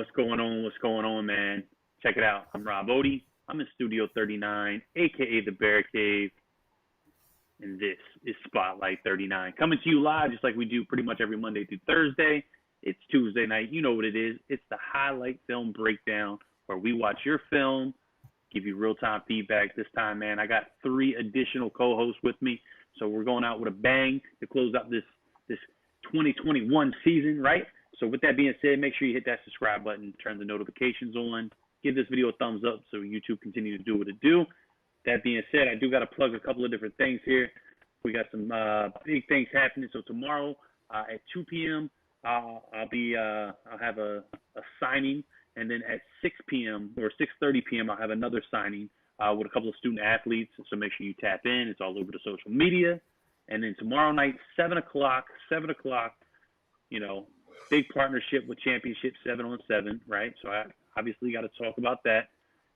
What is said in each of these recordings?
What's going on? What's going on, man? Check it out. I'm Rob Odie. I'm in Studio 39, a.k.a. the Bear Cave, and this is Spotlight 39. Coming to you live just like we do pretty much every Monday through Thursday. It's Tuesday night. You know what it is. It's the highlight film breakdown where we watch your film, give you real-time feedback. This time, man, I got 3 additional co-hosts with me, so we're going out with a bang to close out this 2021 season, right? So with that being said, make sure you hit that subscribe button, turn the notifications on, give this video a thumbs up so YouTube continue to do what it do. That being said, I do got to plug a couple of different things here. We got some big things happening. So tomorrow at 2 p.m., I'll have a signing, and then at 6 p.m. or 6:30 p.m. I'll have another signing with a couple of student athletes. So make sure you tap in. It's all over the social media. And then tomorrow night, 7 o'clock, you know, big partnership with Championship 7-on-7, right? So I obviously got to talk about that.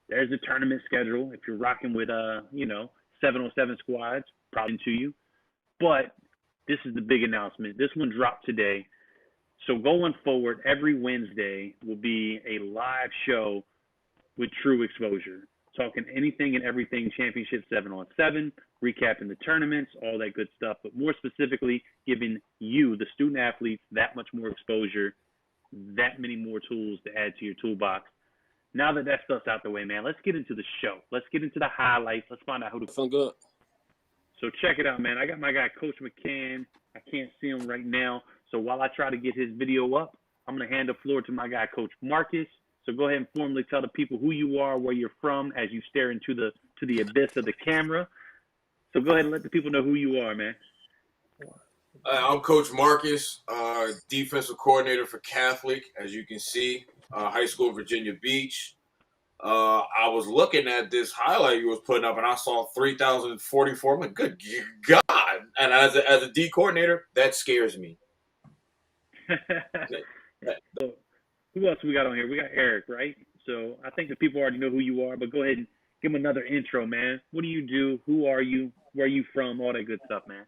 There's a tournament schedule. If you're rocking with, 7-on-7 squads, probably to you. But this is the big announcement. This one dropped today. So going forward, every Wednesday will be a live show with True Exposure, talking anything and everything Championship 7-on-7, recapping the tournaments, all that good stuff, but more specifically, giving you, the student athletes, that much more exposure, that many more tools to add to your toolbox. Now that stuff's out the way, man, let's get into the show. Let's get into the highlights. Let's find out who the Feeling good. So check it out, man. I got my guy, Coach Mccann. I can't see him right now. So while I try to get his video up, I'm going to hand the floor to my guy, Coach Marcus. So go ahead and formally tell the people who you are, where you're from, as you stare into the abyss of the camera. So go ahead and let the people know who you are, man. I'm Coach Marcus, defensive coordinator for Catholic, as you can see, high school in Virginia Beach. I was looking at this highlight you was putting up, and I saw 3,044. I'm like, good God. And as a D coordinator, that scares me. So who else we got on here? We got Eric, right? So I think the people already know who you are, but go ahead and give them another intro, man. What do you do? Who are you? Where are you from? All that good stuff, man.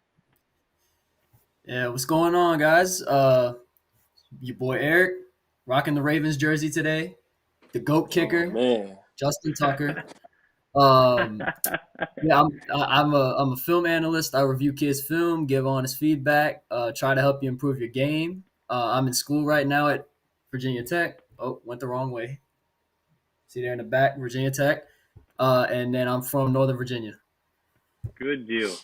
Yeah, what's going on, guys? Your boy Eric, rocking the Ravens jersey today. The GOAT kicker, Man. Justin Tucker. Yeah, I'm a film analyst. I review kids' film, give honest feedback, try to help you improve your game. I'm in school right now at Virginia Tech. Oh, went the wrong way. See there in the back, Virginia Tech. And then I'm from Northern Virginia. Good deal.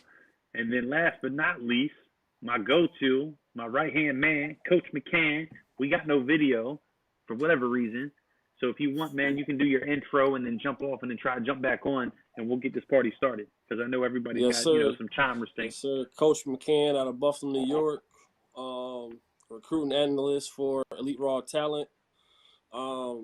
And then last but not least, my go-to, my right-hand man, Coach Mccann. We got no video for whatever reason. So if you want, man, you can do your intro and then jump off and then try to jump back on, and we'll get this party started because I know everybody's got some time restraints. Yes, sir. Coach Mccann out of Buffalo, New York, recruiting analyst for Elite Raw Talent, a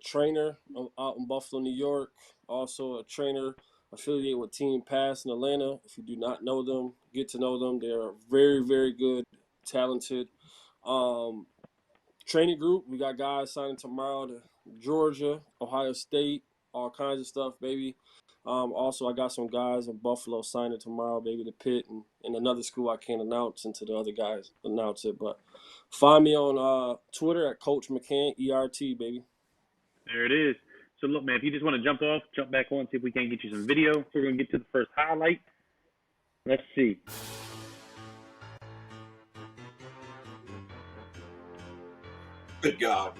trainer out in Buffalo, New York, also a trainer affiliated with Team Pass in Atlanta. If you do not know them, get to know them. They're very, very good, talented. Training group, we got guys signing tomorrow to Georgia, Ohio State, all kinds of stuff, baby. Also, I got some guys in Buffalo signing tomorrow, baby, to Pitt, and another school I can't announce until the other guys announce it. But find me on Twitter at Coach McCann, ERT, baby. There it is. So, look, man, if you just want to jump off, jump back on, see if we can get you some video. So we're going to get to the first highlight. Let's see. Good God.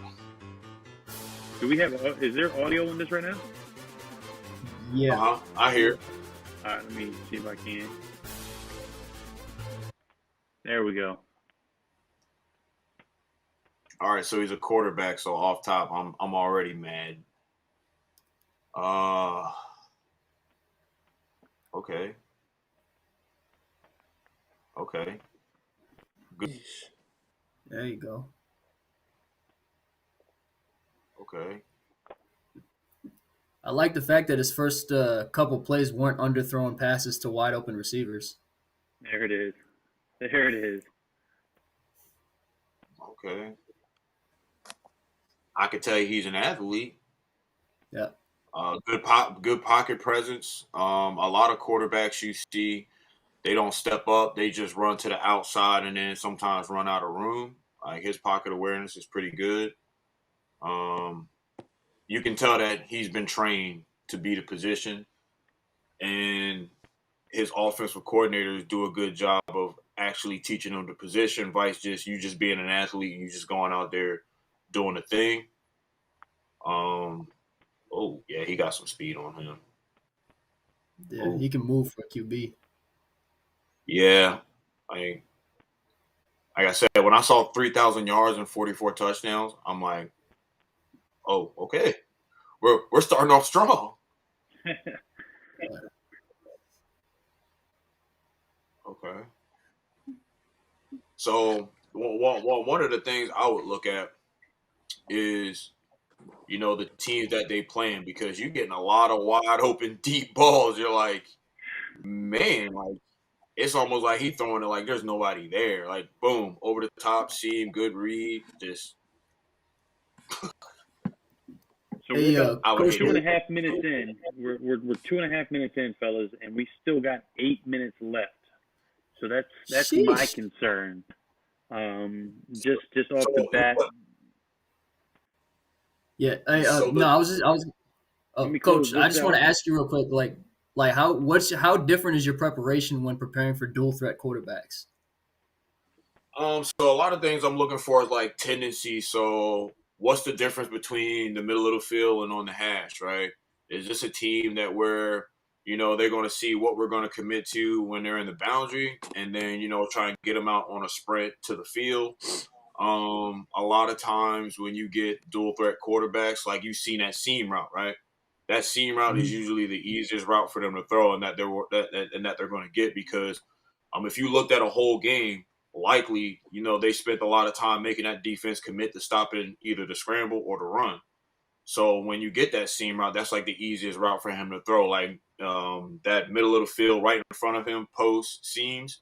Do we have, is there audio on this right now? Yeah. I hear. All right, let me see if I can. There we go. All right, so he's a quarterback, so off top, I'm already mad. Okay. Good. There you go. Okay. I like the fact that his first couple plays weren't underthrown passes to wide open receivers. There it is. Okay. I could tell you he's an athlete. Yeah. Good pocket presence. A lot of quarterbacks you see, they don't step up. They just run to the outside and then sometimes run out of room. Like his pocket awareness is pretty good. You can tell that he's been trained to be the position, and his offensive coordinators do a good job of actually teaching him the position, vice just you just being an athlete and you just going out there doing a thing. Oh yeah, he got some speed on him. Yeah, Ooh. he can move for QB. Yeah, like I said, when I saw 3,000 yards and 44 touchdowns, I'm like, oh, okay, we're starting off strong. Okay. So one of the things I would look at is, the teams that they playing, because you're getting a lot of wide open deep balls. You're like, man, like it's almost like he throwing it like there's nobody there. Like boom, over the top, seam, good read, just. So Hey, we're about Coach, 2.5 minutes in. We're 2.5 minutes in, fellas, and we still got 8 minutes left. So that's Sheesh. my concern. Just off the bat. Yeah. Let me Coach, close I this just out. want to ask you real quick, like how different is your preparation when preparing for dual threat quarterbacks? So a lot of things I'm looking for is like tendency. So what's the difference between the middle of the field and on the hash, right? Is this a team that where, they're going to see what we're going to commit to when they're in the boundary and then, try and get them out on a sprint to the field. A lot of times when you get dual threat quarterbacks, like you've seen that seam route, right? That seam route is usually the easiest route for them to throw and that they're going to get, because if you looked at a whole game, likely, they spent a lot of time making that defense commit to stopping either the scramble or the run. So when you get that seam route, that's like the easiest route for him to throw. Like that middle of the field right in front of him, post seams.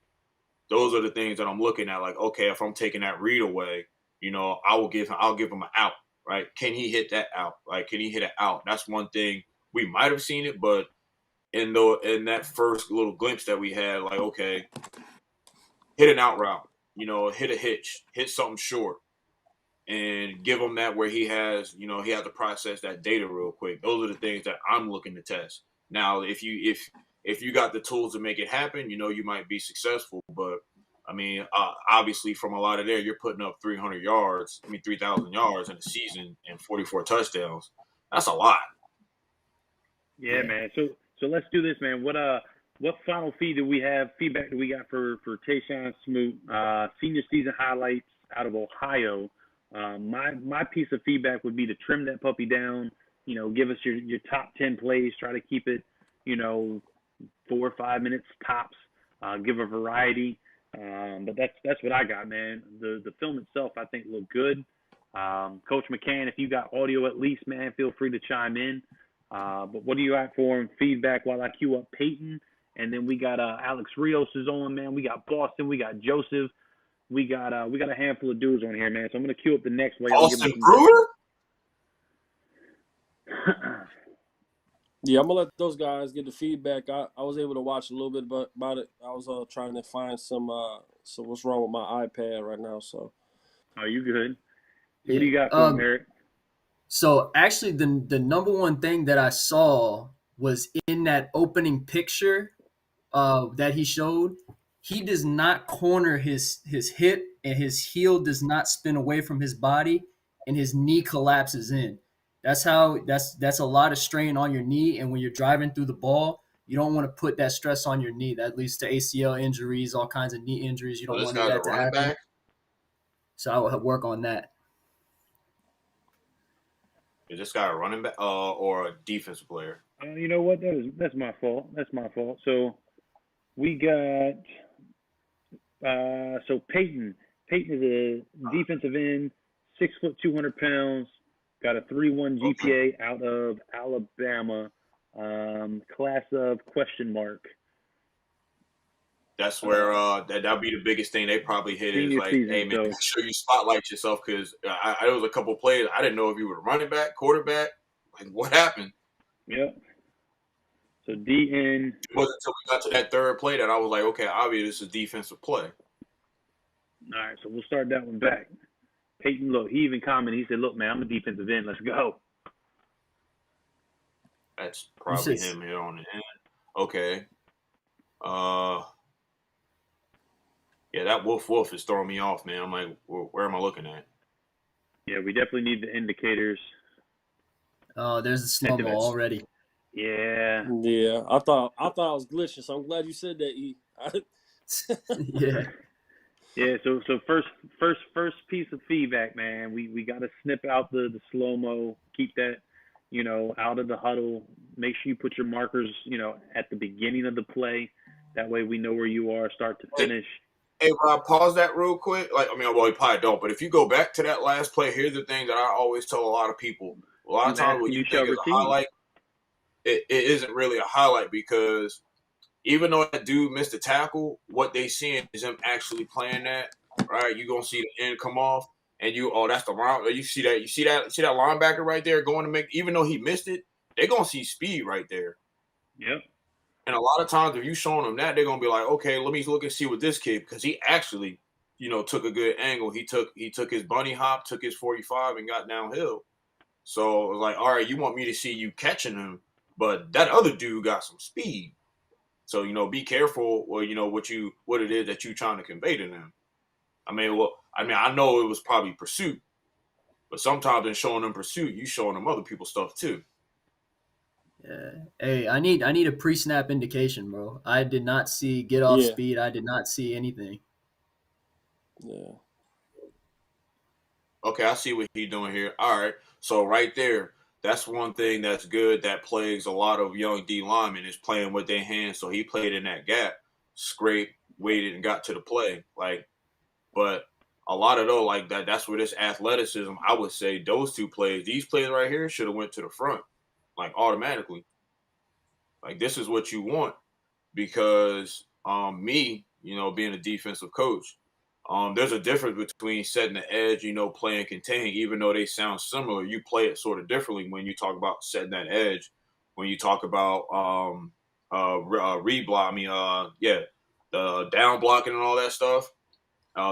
Those are the things that I'm looking at. Like, okay, if I'm taking that read away, I'll give him an out, right? Can he hit that out? Like, can he hit it out? That's one thing we might have seen it, but in that first little glimpse that we had, like, okay, hit an out route, hit a hitch, hit something short, and give him that where he has to process that data real quick. Those are the things that I'm looking to test. Now, if you got the tools to make it happen, you might be successful. But I mean, obviously, from a lot of there, you're putting up 3,000 yards in a season and 44 touchdowns. That's a lot. Yeah, man. So let's do this, man. What final feedback do we got for Tayshawn Smoot, senior season highlights out of Ohio? My piece of feedback would be to trim that puppy down. Give us your top 10 plays. Try to keep it, 4 or 5 minutes tops. Give a variety. But that's what I got, man. The film itself, I think, looked good. Coach Mccann, if you got audio at least, man, feel free to chime in. But what do you got for him? Feedback while I queue up Peyton. And then we got Alex Rios is on, man. We got Boston. We got Joseph. We got a handful of dudes on here, man. So I'm gonna queue up the next one. Austin Brewer? Yeah, I'm gonna let those guys get the feedback. I was able to watch a little bit about it. I was trying to find some what's wrong with my iPad right now. So, are you good? So what do you got for him, Eric? So actually, the number one thing that I saw was in that opening picture that he showed. He does not corner his hip, and his heel does not spin away from his body, and his knee collapses in. That's a lot of strain on your knee, and when you're driving through the ball, you don't want to put that stress on your knee. That leads to ACL injuries, all kinds of knee injuries. You don't want that to happen. Back? So I will work on that. Is this guy a running back or a defensive player? You know what? That's my fault. So we got Peyton. Peyton is a defensive end, 6 foot, 200 pounds. Got a 3.1 GPA out of Alabama. Class of ? That's where that'll be the biggest thing they probably hit is like, season, hey man, make sure you spotlight yourself, because there was a couple of plays I didn't know if you were running back, quarterback, like what happened. Yep. So DN. It wasn't until we got to that third play that I was like, okay, obviously this is defensive play. All right, so we'll start that one back. Peyton, look, he even commented. He said, "Look, man, I'm a defensive end. Let's go." That's probably him here on the end. Okay. Yeah, that woof is throwing me off, man. I'm like, where am I looking at? Yeah, we definitely need the indicators. Oh, there's the slow-mo already. Yeah. Yeah, I thought I was glitching, so I'm glad you said that, E. Yeah. Yeah, so first piece of feedback, man. We got to snip out the slow-mo, keep that, out of the huddle. Make sure you put your markers, at the beginning of the play. That way we know where you are, start to finish. Hey, Rob, pause that real quick. Well, you probably don't, but if you go back to that last play, here's the thing that I always tell a lot of people. A lot of times when you think it's a highlight, it isn't really a highlight because even though that dude missed a tackle, what they seeing is him actually playing that, right? You're going to see the end come off, and that's the round. You see that linebacker right there going to make, even though he missed it, they're going to see speed right there. Yep. And a lot of times, if you showing them that, they're gonna be like, okay, let me look and see what this kid, because he actually, took a good angle. He took his bunny hop, took his 45, and got downhill. So it was like, all right, you want me to see you catching him, but that other dude got some speed. So be careful, or what it is that you trying to convey to them. I know it was probably pursuit, but sometimes in showing them pursuit, you showing them other people's stuff too. Yeah. Hey, I need a pre-snap indication, bro. I did not see get off speed. I did not see anything. Yeah. Okay, I see what he's doing here. All right. So right there, that's one thing that's good that plagues a lot of young D linemen is playing with their hands. So he played in that gap, scraped, waited, and got to the play. But a lot of those that's where this athleticism, I would say these plays right here should have went to the front. Automatically. This is what you want because me, being a defensive coach, there's a difference between setting the edge, playing contain, even though they sound similar. You play it sort of differently when you talk about setting that edge. When you talk about the down blocking and all that stuff,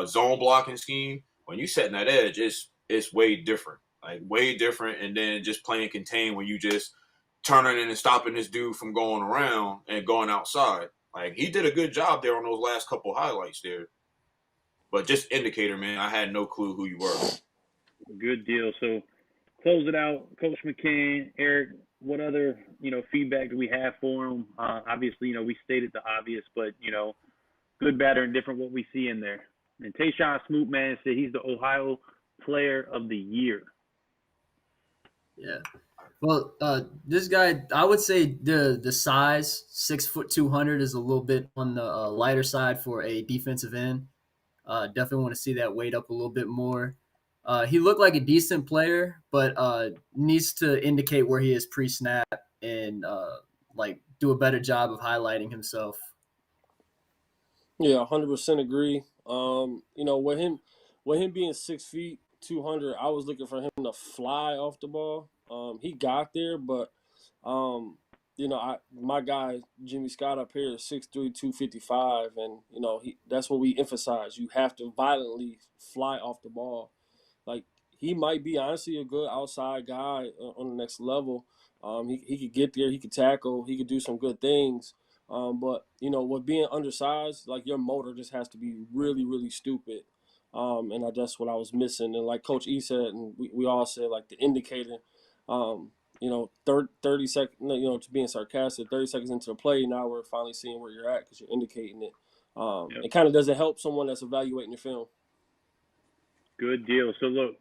zone blocking scheme. When you setting that edge, it's way different, way different. And then just playing contain when you just turning in and stopping this dude from going around and going outside. He did a good job there on those last couple highlights there. But just indicator, man, I had no clue who you were. Good deal. So close it out, Coach Mccann, Eric. What other feedback do we have for him? Obviously, we stated the obvious, but good, bad, or indifferent, what we see in there. And Tayshawn Smoot, man, said he's the Ohio Player of the Year. Yeah. Well, this guy, I would say the size, 6'2", 200, is a little bit on the lighter side for a defensive end. Definitely want to see that weight up a little bit more. He looked like a decent player, but needs to indicate where he is pre-snap and do a better job of highlighting himself. Yeah, 100% agree. With him being 6 feet, 200, I was looking for him to fly off the ball. He got there, but my guy Jimmy Scott up here is 6'3", 255, and that's what we emphasize. You have to violently fly off the ball. He might be honestly a good outside guy on the next level. He could get there, he could tackle, he could do some good things. But with being undersized, your motor just has to be really, really stupid. And that's what I was missing. And like Coach E said, and we all said, the indicator, 30 seconds, to being sarcastic, 30 seconds into the play, now we're finally seeing where you're at because you're indicating it. Yep. It kind of doesn't help someone that's evaluating your film. Good deal. So look,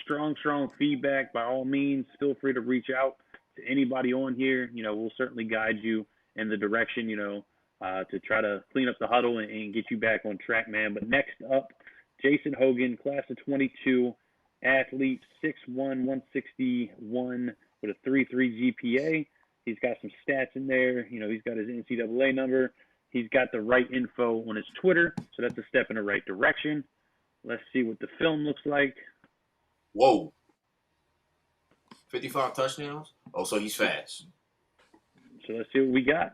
strong feedback. By all means, feel free to reach out to anybody on here. We'll certainly guide you in the direction, to try to clean up the huddle and get you back on track, man. But next up, Jason Hogan, class of 22, athlete, 6'1", 161 with a 3.3 GPA. He's got some stats in there. He's got his NCAA number. He's got the right info on his Twitter, so that's a step in the right direction. Let's see what the film looks like. Whoa. 55 touchdowns? Oh, so he's fast. So let's see what we got.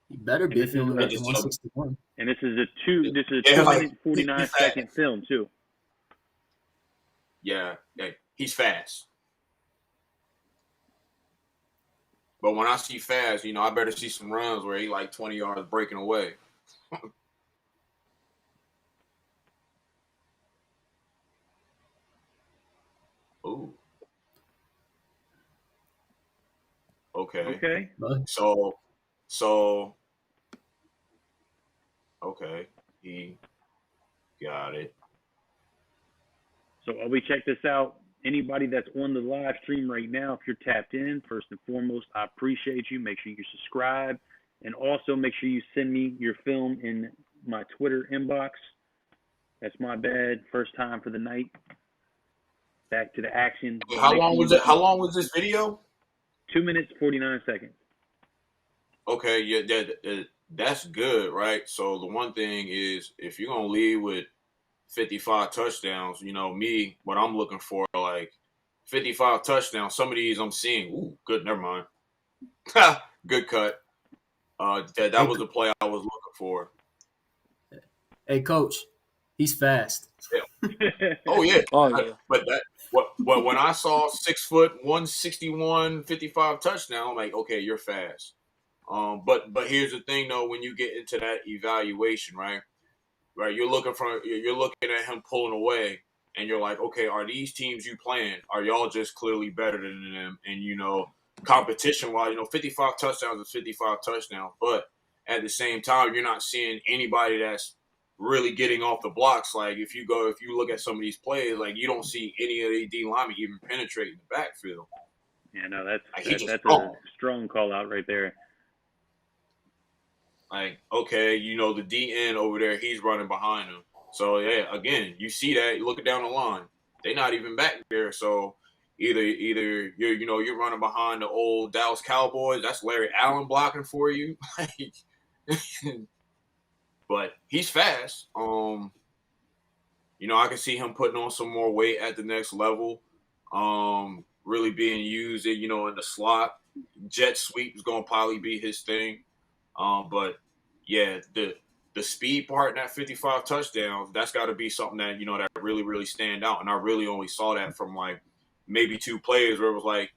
He better be filming at 161. And this is a 2 minute 49 second film too. yeah, he's fast. But when I see fast, I better see some runs where he like 20 yards breaking away. Ooh. Okay. Okay. So okay, he got it. So while we check this out, anybody that's on the live stream right now, if you're tapped in, first and foremost, I appreciate you. Make sure you subscribe. And also make sure you send me your film in my Twitter inbox. That's my bad. First time for the night. Back to the action. How long was it? How long was this video? 2 minutes, 49 seconds. Okay, yeah, that's good, right? So the one thing is, if you're gonna lead with 55 touchdowns, me, what I'm looking for, like 55 touchdowns. Some of these I'm seeing, ooh, good, never mind. Good cut. That was the play I was looking for. Hey, coach, he's fast. Yeah. Oh yeah. Oh yeah. But when I saw 6 foot 161, 55 touchdown, I'm like, okay, you're fast. But here's the thing though, when you get into that evaluation, right, you're looking at him pulling away, and you're like, okay, are these teams you playing, are y'all just clearly better than them? And competition wise, 55 touchdowns is 55 touchdowns, but at the same time, you're not seeing anybody that's really getting off the blocks. Like if you look at some of these plays, like you don't see any of the D linemen even penetrating the backfield. Yeah, no, that's like, a strong call out right there. Like, okay, the DN over there, he's running behind him. So yeah, again, you see that, you look down the line, they're not even back there. So either you're running behind the old Dallas Cowboys, that's Larry Allen blocking for you. But he's fast. I can see him putting on some more weight at the next level. Really being used, in the slot. Jet sweep is gonna probably be his thing. But yeah, the speed part in that 55 touchdowns, that's got to be something that that really, really stand out. And I really only saw that from like maybe 2 players where it was like,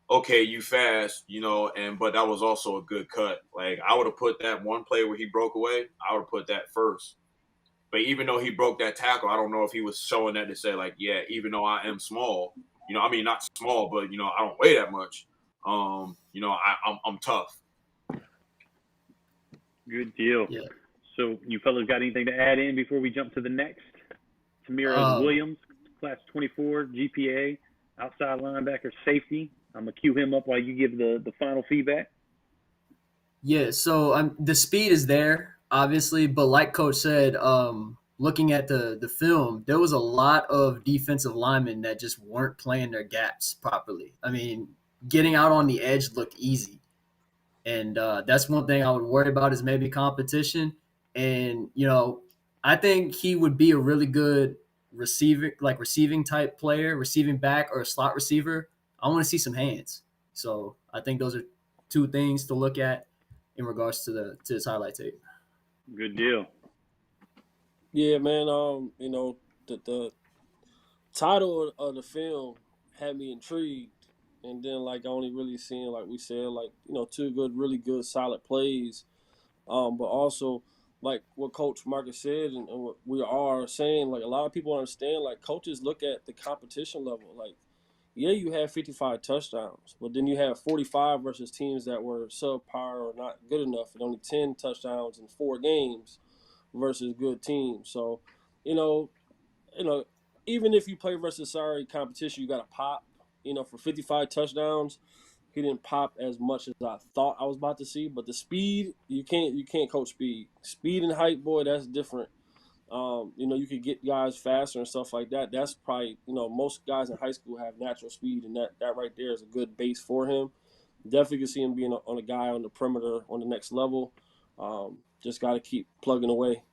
okay, you fast, but that was also a good cut. Like I would have put that one play where he broke away, I would have put that first. But even though he broke that tackle, I don't know if he was showing that to say like, yeah, even though I am small, not small, but I don't weigh that much. I'm tough. Good deal. Yeah. So you fellas got anything to add in before we jump to the next? Tamira Williams, class 24, GPA, outside linebacker, safety. I'm going to cue him up while you give the final feedback. Yeah, so the speed is there, obviously, but like Coach said, looking at the film, there was a lot of defensive linemen that just weren't playing their gaps properly. I mean, getting out on the edge looked easy. And that's one thing I would worry about is maybe competition. And, I think he would be a really good receiving type player, receiving back or a slot receiver. I want to see some hands. So I think those are 2 things to look at in regards to his highlight tape. Good deal. Yeah, man. The title of the film had me intrigued. And then, like, only really seeing, like we said, like, 2 really good, solid plays. But also, like what Coach Marcus said and what we are saying, like, a lot of people understand, like, coaches look at the competition level. Like, yeah, you have 55 touchdowns, but then you have 45 versus teams that were subpar or not good enough, and only 10 touchdowns in 4 games versus good teams. So, even if you play versus sorry competition, you got to pop. For 55 touchdowns, he didn't pop as much as I thought I was about to see. But the speed, you can't coach speed. Speed and height, boy, that's different. You could get guys faster and stuff like that. That's probably, most guys in high school have natural speed, and that right there is a good base for him. Definitely can see him being on a guy on the perimeter on the next level. Just got to keep plugging away.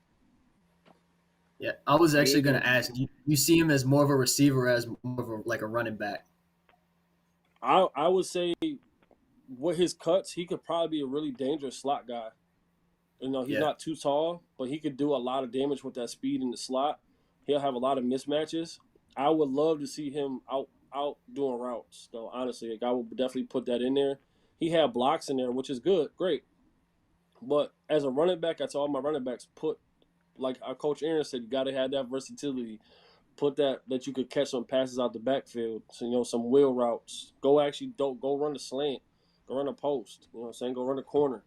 Yeah, I was actually going to ask, you see him as more of a receiver, as more of a running back? I would say with his cuts, he could probably be a really dangerous slot guy. He's not too tall, but he could do a lot of damage with that speed in the slot. He'll have a lot of mismatches. I would love to see him out doing routes, though. Honestly, like, I would definitely put that in there. He had blocks in there, which is good, great. But as a running back, I tell all my running backs, put, like our coach Aaron said, you got to have that versatility. Put that you could catch some passes out the backfield. So, some wheel routes. Don't go run the slant. Go run a post. You know what I'm saying? Go run a corner.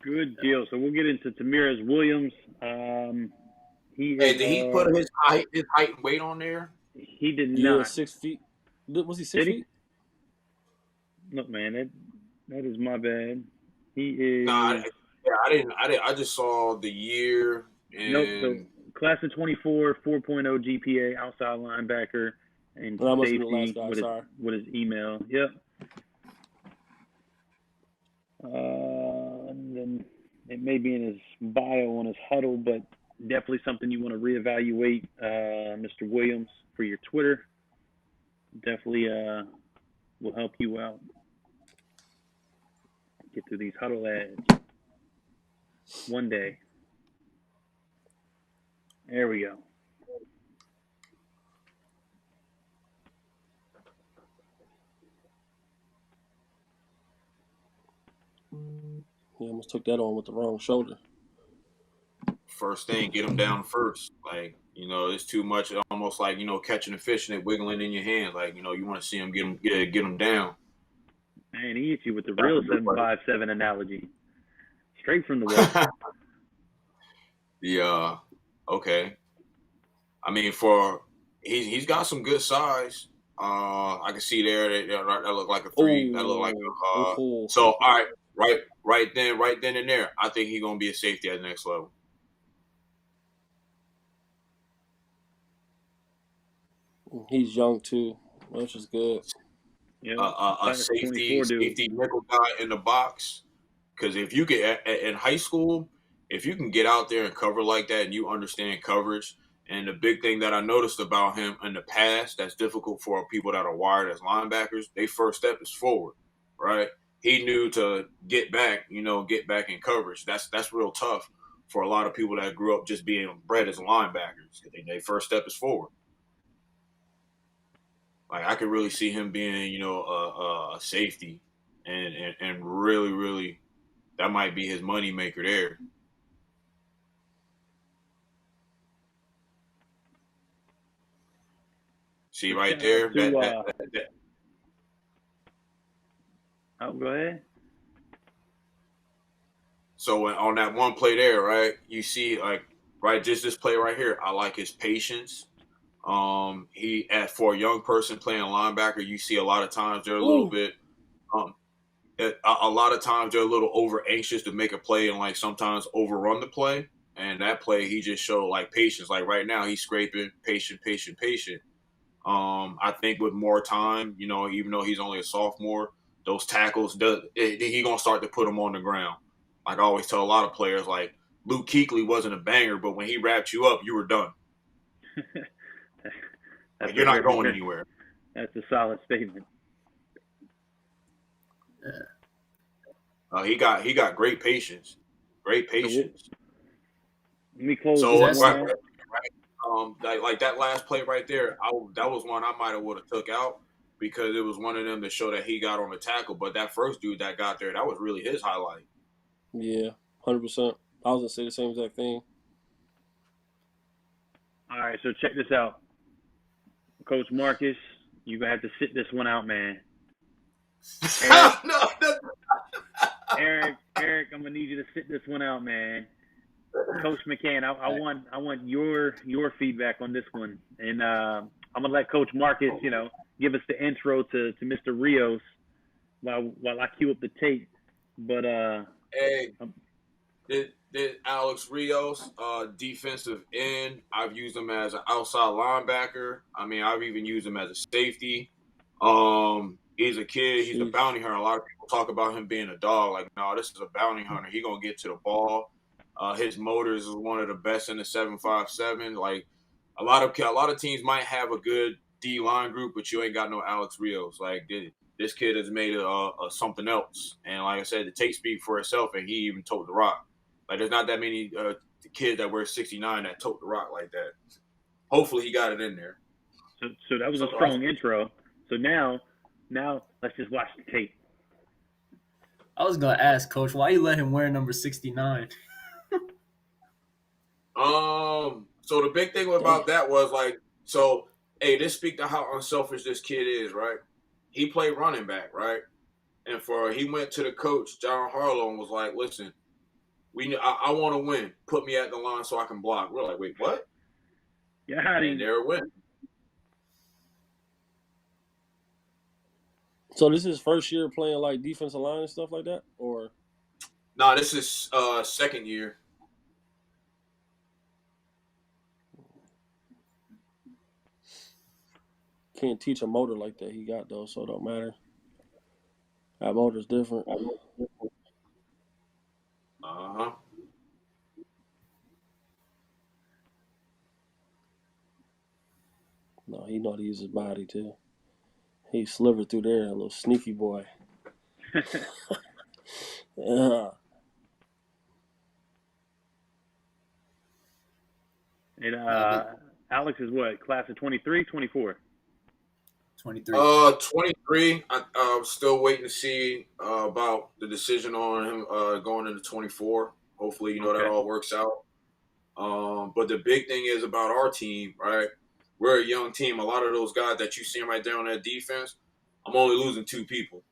Good deal. So we'll get into Tamiris Williams. Did he put his height and weight on there? He did Yeah, not. 6 feet. Was he 6 feet? Look, man, that is my bad. He is. Nah, I didn't. I just saw the year. And... Nope. So class of 24, 4.0 GPA, outside linebacker, and safety with his email. Yep. And then it may be in his bio on his huddle, but definitely something you want to reevaluate, Mr. Williams, for your Twitter. Definitely will help you out. Get through these huddle ads one day. There we go. He almost took that on with the wrong shoulder. First thing, get him down first. Like, it's too much. Almost like, catching a fish and it wiggling in your hand. Like, you want to see him get him down. Man, he hit you with the real 757 analogy. Straight from the wall. Yeah. Okay. I mean, he's got some good size. I can see there that look like a 3. Ooh. That look like a so all right then and there. I think he's gonna be a safety at the next level. He's young too, which is good. Yeah, a safety nickel guy in the box. Because if you get in high school, if you can get out there and cover like that, and you understand coverage, and the big thing that I noticed about him in the past that's difficult for people that are wired as linebackers, their first step is forward, right? He knew to get back in coverage. That's real tough for a lot of people that grew up just being bred as linebackers. Their first step is forward. Like, I could really see him being, a safety, and really, really, that might be his money maker there. See right there? Oh, go ahead. So on that one play there, right, you see, like, right, just this play right here, I like his patience. For a young person playing linebacker, you see a lot of times they're a little bit, a lot of times they're a little over anxious to make a play and like sometimes overrun the play. And that play, he just showed like patience. Like right now, he's scraping, patient. I think with more time, even though he's only a sophomore, those tackles, he gonna start to put them on the ground. Like I always tell a lot of players, like Luke Kuechly wasn't a banger, but when he wrapped you up, you were done. Like, you're not going anywhere. That's a solid statement. He got great patience. Great patience. Let me close. So like that last play right there, that was one I might have would have took out because it was one of them to show that he got on the tackle. But that first dude that got there, that was really his highlight. Yeah, 100%. I was gonna say the same exact thing. All right, so check this out. Coach Marcus, you're going to have to sit this one out, man. Eric, I'm going to need you to sit this one out, man. Coach Mccann, I want your feedback on this one. And I'm going to let Coach Marcus, give us the intro to Mr. Rios while I cue up the tape. But did Alex Rios, defensive end. I've used him as an outside linebacker. I mean, I've even used him as a safety. He's a kid. He's a bounty hunter. A lot of people talk about him being a dog. Like, no, this is a bounty hunter. He's going to get to the ball. His motors is one of the best in the 7.57. Like, a lot of teams might have a good D-line group, but you ain't got no Alex Rios. Like, this kid has made something else. And like I said, the tape speak for itself, and he even told the rock. Like, there's not that many the kid that wears 69 that tote the rock like that. Hopefully he got it in there. So that was a strong intro. So now let's just watch the tape. I was gonna ask, Coach, why you let him wear number 69? So the big thing about that was like, so hey, this speak to how unselfish this kid is, right? He played running back, right? And he went to the coach, John Harlow, and was like, listen, I want to win. Put me at the line so I can block. We're like, wait, what? Yeah, how do And there it went. So this is his first year playing like defensive line and stuff like that, or? Nah, this is second year. Can't teach a motor like that he got though, so it don't matter. That motor's different. Uh-huh. No, he know how to use his body too. He slivered through there, a little sneaky boy. Yeah. And Alex is what, class of 23, 24? 23. 23. I'm still waiting to see about the decision on him going into 24. Hopefully, that all works out. But the big thing is about our team, right? We're a young team. A lot of those guys that you see right there on that defense, I'm only losing 2 people.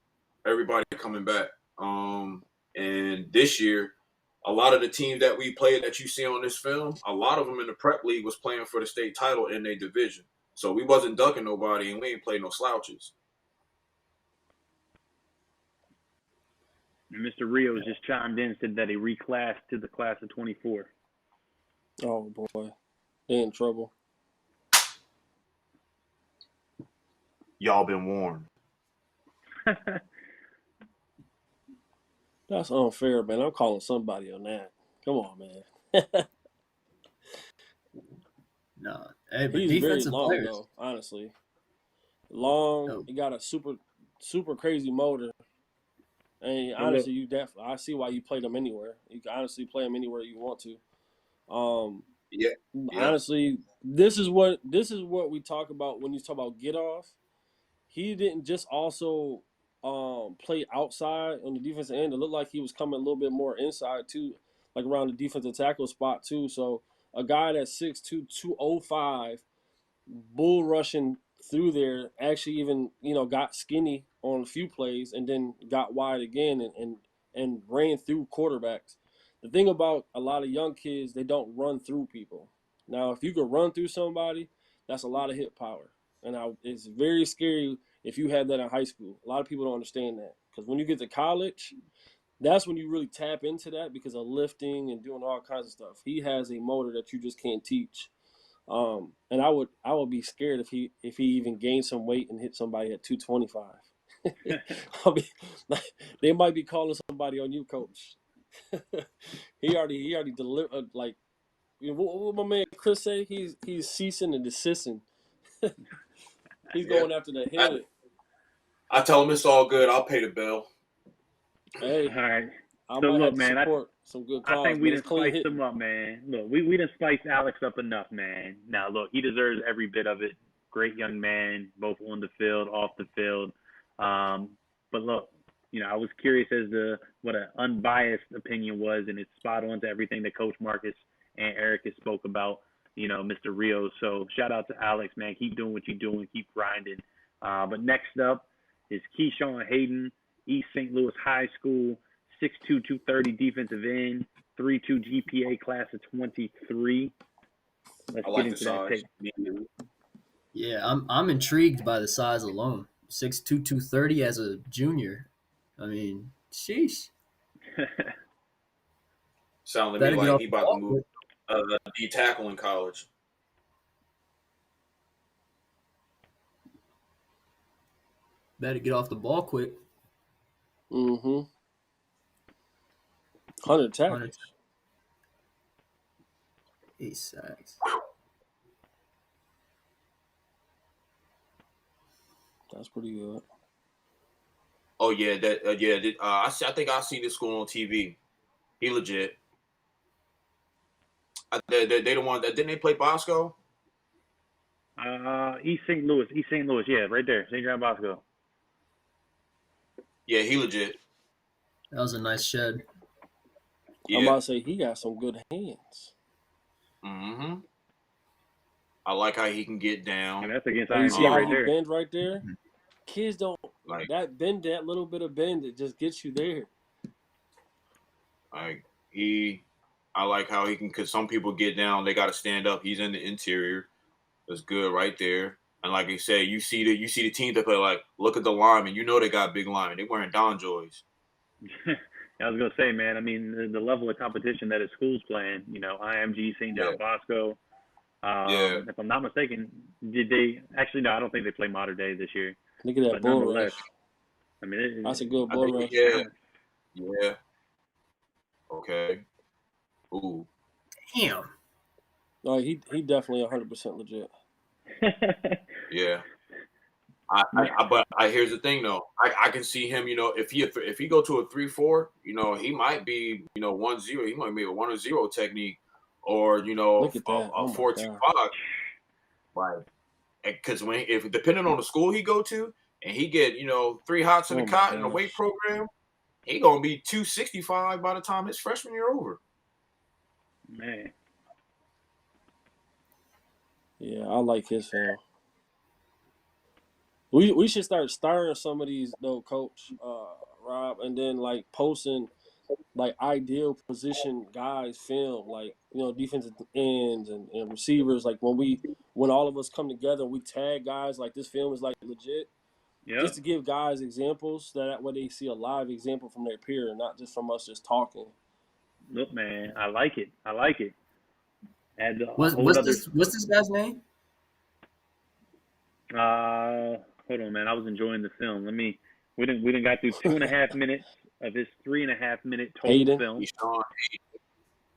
Everybody coming back. And this year, a lot of the teams that we played that you see on this film, a lot of them in the prep league was playing for the state title in their division. So we wasn't ducking nobody, and we ain't played no slouches. And Mr. Rios just chimed in and said that he reclassed to the class of 24. Oh boy, they in trouble. Y'all been warned. That's unfair, man. I'm calling somebody on that. Come on, man. No, hey, but He's very defensive long, players. though, honestly. Long. No. He got a super crazy motor. And honestly, I see why you play them anywhere. You can honestly play them anywhere you want to. Yeah. Honestly, this is what we talk about when you talk about get off. He didn't just also play outside on the defensive end. It looked like he was coming a little bit more inside too, like around the defensive tackle spot too. So a guy that's 6'2", 205, bull rushing through there, actually even got skinny on a few plays and then got wide again and ran through quarterbacks. The thing about a lot of young kids, they don't run through people. Now, if you could run through somebody, that's a lot of hit power. And it's very scary if you had that in high school. A lot of people don't understand that. Because when you get to college, that's when you really tap into that because of lifting and doing all kinds of stuff. He has a motor that you just can't teach. And I would be scared if he even gained some weight and hit somebody at 225. They might be calling somebody on you, coach. he already delivered. Like, what my man Chris say? He's ceasing and desisting. He's going after the head. I tell him it's all good. I'll pay the bill. Hey, all right. I So might look, have to man, support some good calls. I think we done done spiced him up, man. Look, we done spiced Alex up enough, man. Now, look, he deserves every bit of it. Great young man, both on the field, off the field. But look, I was curious as to what an unbiased opinion was, and it's spot on to everything that Coach Marcus and Eric has spoke about, Mr. Rios. So shout out to Alex, man. Keep doing what you're doing. Keep grinding. But next up is Keyshawn Hayden, East St. Louis High School, 6'2", 230 defensive end, 3.2 GPA, class of 23. Let's I like get into the that size. tape. Yeah, I'm intrigued by the size alone. 6'2", 230 as a junior. I mean, sheesh. Sound to Better me get like off he the about ball to move D tackle in college. Better get off the ball quick. Mm-hmm. 100 tackles. 8 sacks. That's pretty good. Oh yeah, I think I see this school on TV. He legit. They the one that didn't they play Bosco? East St. Louis, yeah, right there, St. John Bosco. Yeah, he legit. That was a nice shed. Yeah. I'm about to say he got some good hands. Mm-hmm. I like how he can get down. And that's against And you see IMG how right he there. bend right there? Kids don't Like, that little bit of bend, it just gets you there. I like how he can, because some people get down, they got to stand up. He's in the interior. That's good right there. And like I said, you see the team that play, like, look at the linemen. You know they got big linemen. They wearing Don Joys. I was gonna say, man. I mean, the level of competition that his school's playing. You know, IMG, St. John Bosco. Yeah. If I'm not mistaken, did they actually? No, I don't think they play Modern Day this year. Look at that But bull nonetheless, rush. I mean, That's a good I bull think, rush. yeah. Okay. Ooh. Damn. No, he definitely 100% legit. Yeah. But here's the thing though. I can see him, you know, if he go to a 3-4, you know, he might be, you know, 1-0. He might be a 1-0 technique, or, you know, Look at that. a 4-2-5. Like, because if depending on the school he go to, and he get, you know, 3 hots in the cot in the weight program, he gonna be 265 by the time his freshman year over. Man. Yeah, I like his film. We should start starring some of these though, Coach Rob, and then like posting like ideal position guys film, like, you know, defensive ends and receivers. Like when all of us come together and we tag guys, like this film is like legit. Yep. Just to give guys examples, that way they see a live example from their peer and not just from us just talking. Look, man, I like it. Add What's this guy's name? Hold on, man. I was enjoying the film. We didn't got through 2.5 minutes of his 3.5 minute total Hayden. film. Keyshawn.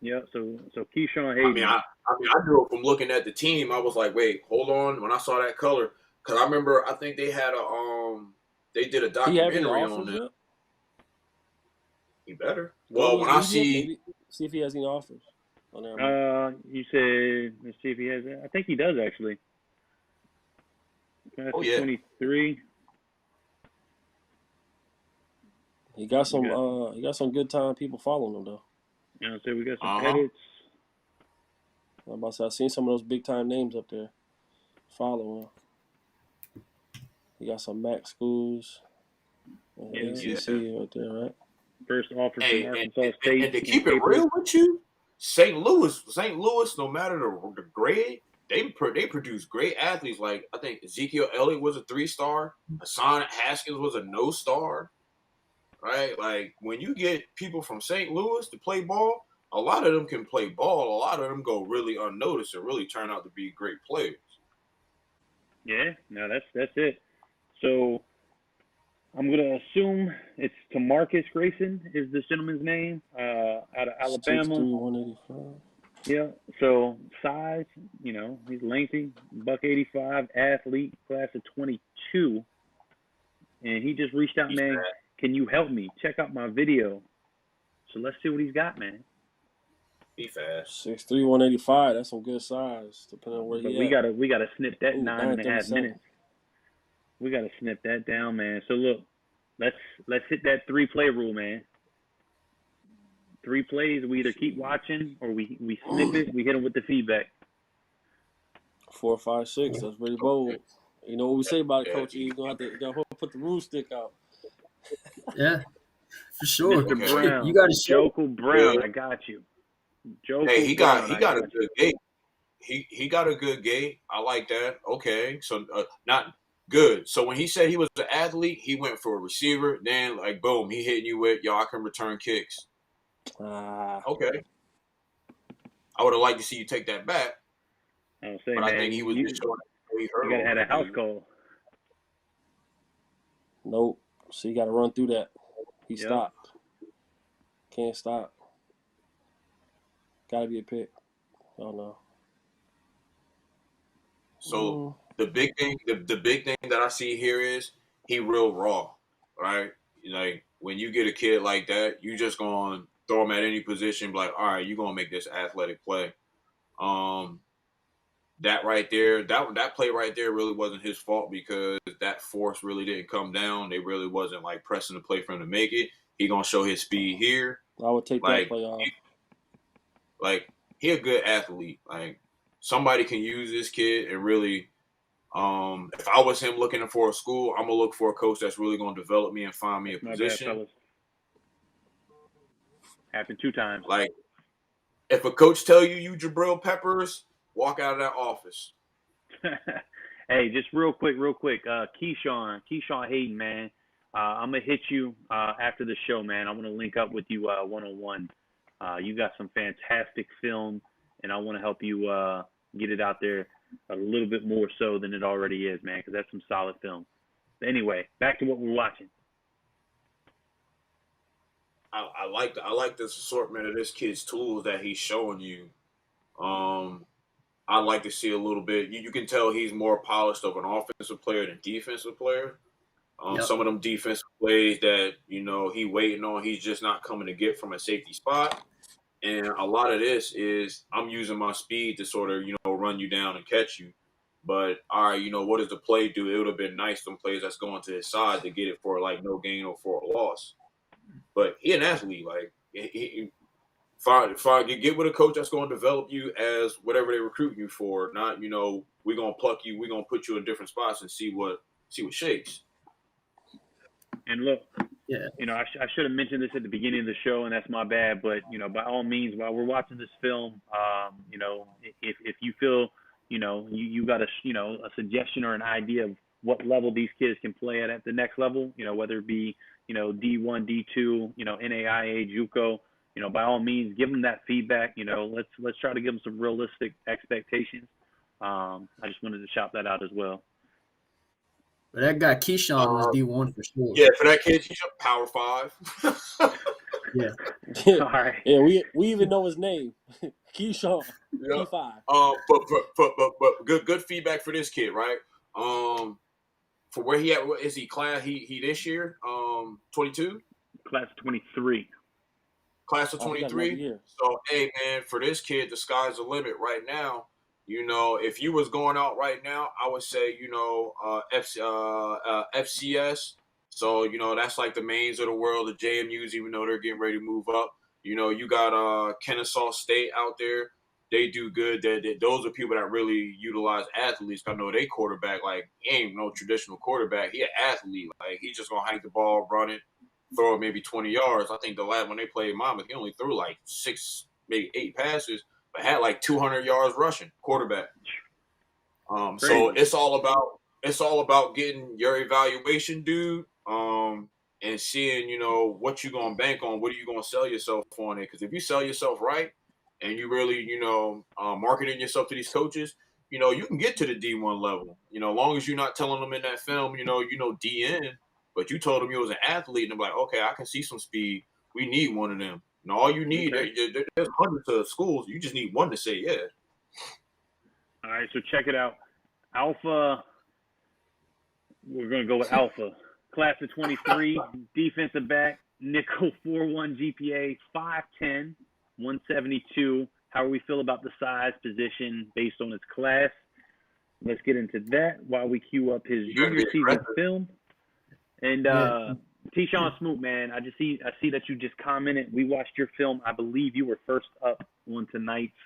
Yeah, so Keyshawn Hayden. I knew from looking at the team, I was like, wait, hold on. When I saw that color, because I remember, I think they had they did a documentary on it. He better. Well, when I see if he has any offers. You said, let's see if he has. I think he does actually. Class of 23. He got some good time people following him though. Yeah, so we got some edits. I'm about to say, I've seen some of those big time names up there following. He got some Mac schools. ACC right there, right? First offer from Arkansas State. And to keep it real with you, St. Louis, no matter the grade, they produce great athletes. Like, I think Ezekiel Elliott was a 3-star. Hassan Haskins was a no-star. Right? Like, when you get people from St. Louis to play ball, a lot of them can play ball. A lot of them go really unnoticed and really turn out to be great players. Yeah, no, that's it. So I'm gonna assume it's Tamarcus Grayson is this gentleman's name, out of Alabama. 6'3", 185. Yeah. So size, you know, he's lengthy, $185, athlete, class of 22, and he just reached out, man. Can you help me? Check out my video. So let's see what he's got, man. Be fast. 6'3", 185. That's some good size, depending on where but he we gotta snip that 9.5 minutes. We gotta snip that down, man. So look, let's hit that 3-play rule, man. 3 plays, we either keep watching or we snip it. We hit them with the feedback. 4, 5, 6. That's pretty bold. You know what we say about it, Coach E? You're gonna have to put the rule stick out. Yeah, for sure. Mr. Brown, you got to show. Joko Brown. I got you. Joko Hey, he got a good gait. He got a good gait. I like that. Okay, so not good. So when he said he was an athlete, he went for a receiver. Then, like, boom, he hitting you with, I can return kicks. Okay. I would have liked to see you take that back. I think he was just showing you gotta have a house call. Nope. So you got to run through that. He stopped. Can't stop. Got to be a pick. Oh no. So the big thing that I see here is he real raw, right? Like, when you get a kid like that, you just gonna throw him at any position, be like, all right, you gonna make this athletic play. That right there, that play right there really wasn't his fault because that force really didn't come down. They really wasn't like pressing the play for him to make it. He gonna show his speed here. I would take that Like, play off. like he a good athlete. Like somebody can use this kid and really. If I was him looking for a school, I'm gonna look for a coach that's really gonna develop me and find me a My position. bad, fellas. Happened 2 times. Like if a coach tell you Jabril Peppers, walk out of that office. Hey, just real quick. Keyshawn Hayden, man. I'm gonna hit you after the show, man. I want to link up with you one-on-one. You got some fantastic film, and I want to help you get it out there a little bit more so than it already is, man, because that's some solid film. But anyway, back to what we're watching. I like this assortment of this kid's tools that he's showing you. I like to see a little bit. You can tell he's more polished of an offensive player than defensive player. Some of them defensive plays that he waiting on, he's just not coming to get from a safety spot. And a lot of this is I'm using my speed to sort of run you down and catch you. But all right, what does the play do? It would have been nice them plays that's going to his side to get it for like no gain or for a loss. But he an athlete, like he fine. You get with a coach that's going to develop you as whatever they recruit you for. Not we're gonna pluck you, we're gonna put you in different spots and see what shakes. And look, Yeah. I should have mentioned this at the beginning of the show, and that's my bad. But by all means, while we're watching this film, if you feel you got a suggestion or an idea of what level these kids can play at the next level, whether it be D1, D2, NAIA, JUCO, by all means, give them that feedback. Let's try to give them some realistic expectations. I just wanted to shout that out as well. But that guy Keyshawn was D1 for sure. Yeah, for that kid, he's a Power 5. Yeah. All right. Yeah, we even know his name, Keyshawn. Yeah. P5. But good feedback for this kid, right? For where he at, what is he class? He this year, 22, Class 23. Class of 23. So hey man, for this kid, the sky's the limit right now. If you was going out right now, I would say FCS. So that's like the mains of the world, the JMUs, even though they're getting ready to move up. You got Kennesaw State out there. They do good. Those are people that really utilize athletes. I know they quarterback, like, he ain't no traditional quarterback. He an athlete. Like, he just going to hike the ball, run it, throw it maybe 20 yards. I think the last when they played Monmouth, he only threw like 6, maybe 8 passes, but had like 200 yards rushing, quarterback. So it's all about getting your evaluation, dude, and seeing, what you going to bank on, what are you going to sell yourself on it. Because if you sell yourself right, and you really, marketing yourself to these coaches, you can get to the D1 level. Long as you're not telling them in that film, DN, but you told them you was an athlete, and they're like, okay, I can see some speed. We need one of them. All you need, there's hundreds of schools. You just need one to say yeah. All right, so check it out. Alpha, we're going to go with Alpha. Class of 23, defensive back, nickel 4.1 GPA, 5'10", 172. How do we feel about the size, position, based on his class? Let's get into that while we queue up his junior season film. And Keyshawn Smoot, man, I see that you just commented. We watched your film. I believe you were first up on tonight's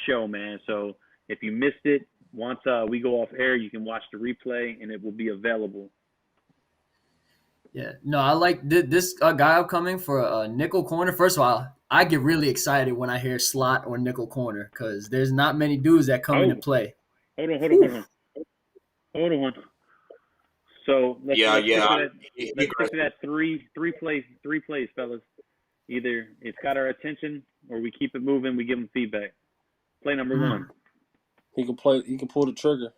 show, man. So if you missed it, once we go off air, you can watch the replay, and it will be available. Yeah. No, I like this guy upcoming for a nickel corner. First of all, I get really excited when I hear slot or nickel corner because there's not many dudes that come into play. Hold on. So let's stick to that three plays, fellas. Either it's got our attention or we keep it moving. We give them feedback. Play number 1. He can pull the trigger.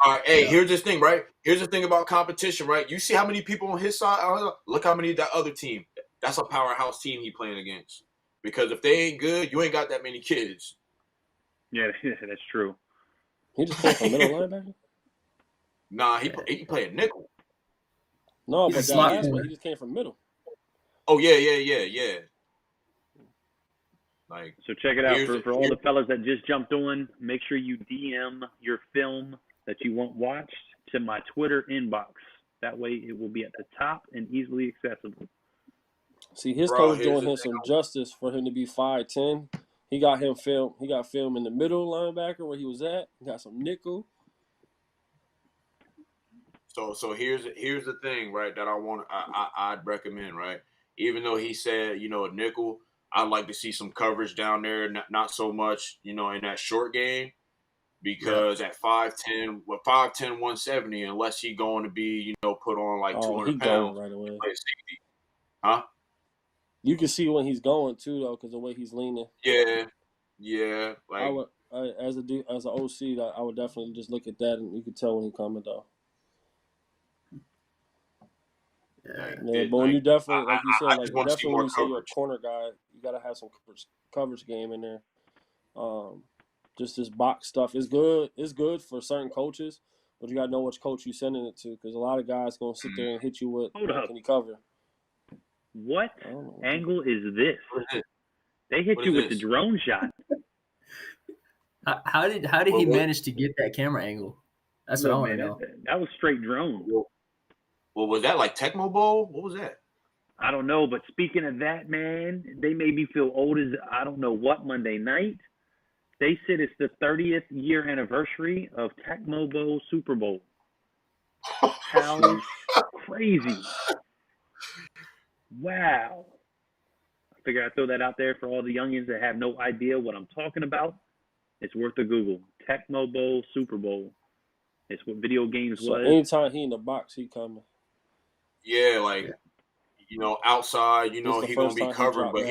All right, hey, here's this thing, right? Here's the thing about competition, right? You see how many people on his side? Look how many that other team. That's a powerhouse team he playing against. Because if they ain't good, you ain't got that many kids. Yeah, that's true. He just playing for middle linebacker? Nah, he playing nickel. No, but he just came from middle. Oh, yeah. Like, So check it out here's for all the fellas that just jumped on. Make sure you DM your film that you want watched to my Twitter inbox. That way, it will be at the top and easily accessible. See, his Bro, coach here's doing the him some justice for him to be 5'10". He got him film. He got film in the middle linebacker where he was at. He got some nickel. So here's the thing, right? That I'd recommend, right? Even though he said, a nickel, I'd like to see some coverage down there, not so much, in that short game, because at 5'10", 170, unless he going to be, put on like 200 he pounds, going right away. play safety, huh? You can see when he's going too, though, because the way he's leaning. Yeah, I like would, as an OC, I would definitely just look at that, and you could tell when he's coming, though. Yeah, but when you definitely, like you said, I like just want to see definitely more when you say you're a coverage. corner guy, you gotta have some coverage game in there. Just this box stuff is good. It's good for certain coaches, but you gotta know which coach you're sending it to, because a lot of guys gonna sit there and hit you with, Hold up. can you cover? What angle is this? What is it? They hit What you is with the this? drone shot. How did he manage to get that camera angle? That's what I want to know. That was straight drone. Well, was that like Tecmo Bowl? What was that? I don't know, but speaking of that, man, they made me feel old as I don't know what Monday night. They said it's the 30th year anniversary of Tecmo Bowl Super Bowl. How crazy. Wow. I figure I'd throw that out there for all the youngins that have no idea what I'm talking about. It's worth a Google. Tecmo Bowl Super Bowl. It's what video games So was. anytime he in the box, he coming. Yeah, like outside, This he the gonna first be time he covered, dropped but that.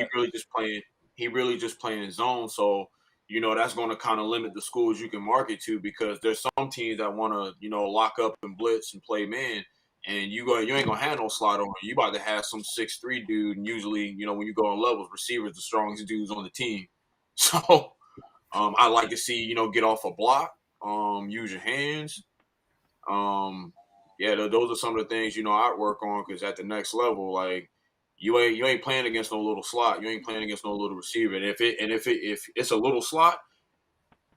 he really just playing zone. So, that's gonna kind of limit the schools you can market to, because there's some teams that wanna, lock up and blitz and play man. And you ain't gonna have no slot on. You about to have some 6'3" dude, and usually, when you go on levels, receivers the strongest dudes on the team. So I like to see, get off a block, use your hands. Yeah, those are some of the things I work on, because at the next level, like you ain't playing against no little slot. You ain't playing against no little receiver. And if it's a little slot,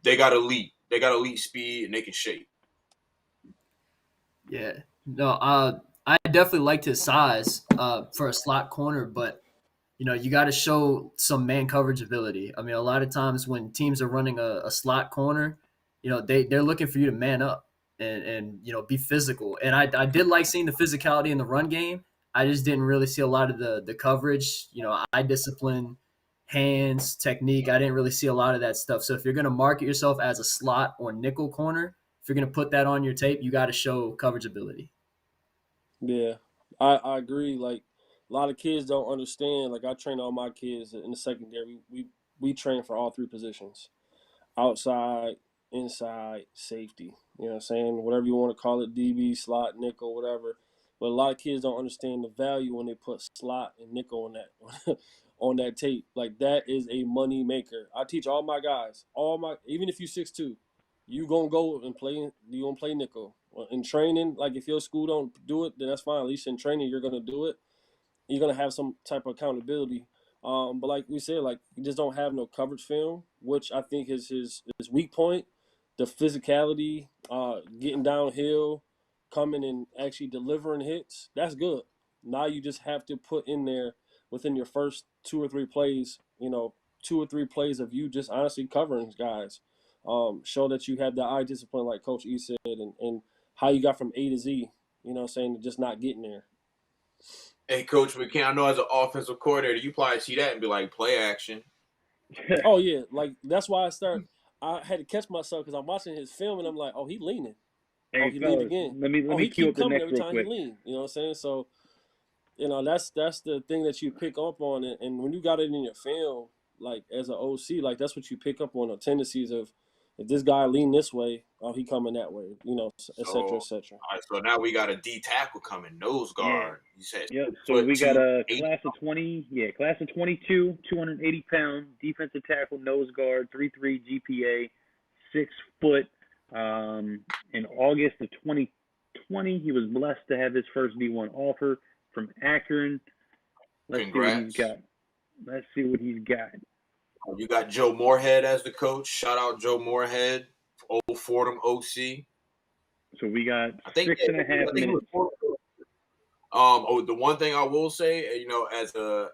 they got elite speed, and they can shape. Yeah, no, I definitely liked his size for a slot corner, but you got to show some man coverage ability. I mean, a lot of times when teams are running a slot corner, they're looking for you to man up and be physical. And I did like seeing the physicality in the run game. I just didn't really see a lot of the coverage. Eye discipline, hands, technique. I didn't really see a lot of that stuff. So if you're going to market yourself as a slot or nickel corner, if you're going to put that on your tape, you got to show coverage ability. Yeah, I agree. Like a lot of kids don't understand. Like I train all my kids in the secondary. We train for all three positions: outside, inside, safety. You know what I'm saying? Whatever you want to call it, DB, slot, nickel, whatever. But a lot of kids don't understand the value when they put slot and nickel on that on that tape. Like that is a money maker. I teach all my guys, even if you 6'2", you gonna go and play. You gonna play nickel in training. Like if your school don't do it, then that's fine. At least in training, you're gonna do it. You're gonna have some type of accountability. But like we said, like he just don't have no coverage film, which I think is his weak point. The physicality, getting downhill, coming and actually delivering hits. That's good. Now you just have to put in there within your first 2 or 3 plays of you just honestly covering guys. Show that you have the eye discipline, like Coach E said, and how you got from A to Z. You know what I'm saying? Just not getting there. Hey, Coach Mccann, I know as an offensive coordinator, you probably see that and be like, play action. Oh yeah, like that's why I had to catch myself because I'm watching his film and I'm like, oh, he leaning. Hey, He leaned fellas, again. let me He cue keep up the coming next every real time quick. he lean. You know what I'm saying? So, that's the thing that you pick up on, and when you got it in your film, like as an OC, like that's what you pick up on, the tendencies of if this guy lean this way, oh, he coming that way. Et cetera, et cetera. All right, so now we got a D tackle coming, nose guard. You said Yep. So we got a class of 22, 280 pound defensive tackle, nose guard, 3.3 GPA, 6 foot. In August of 2020, he was blessed to have his first D1 offer from Akron. Let's see what he's got. You got Joe Moorhead as the coach. Shout out Joe Moorhead, old Fordham OC. So we got I think 6.5 minutes. The one thing I will say, as a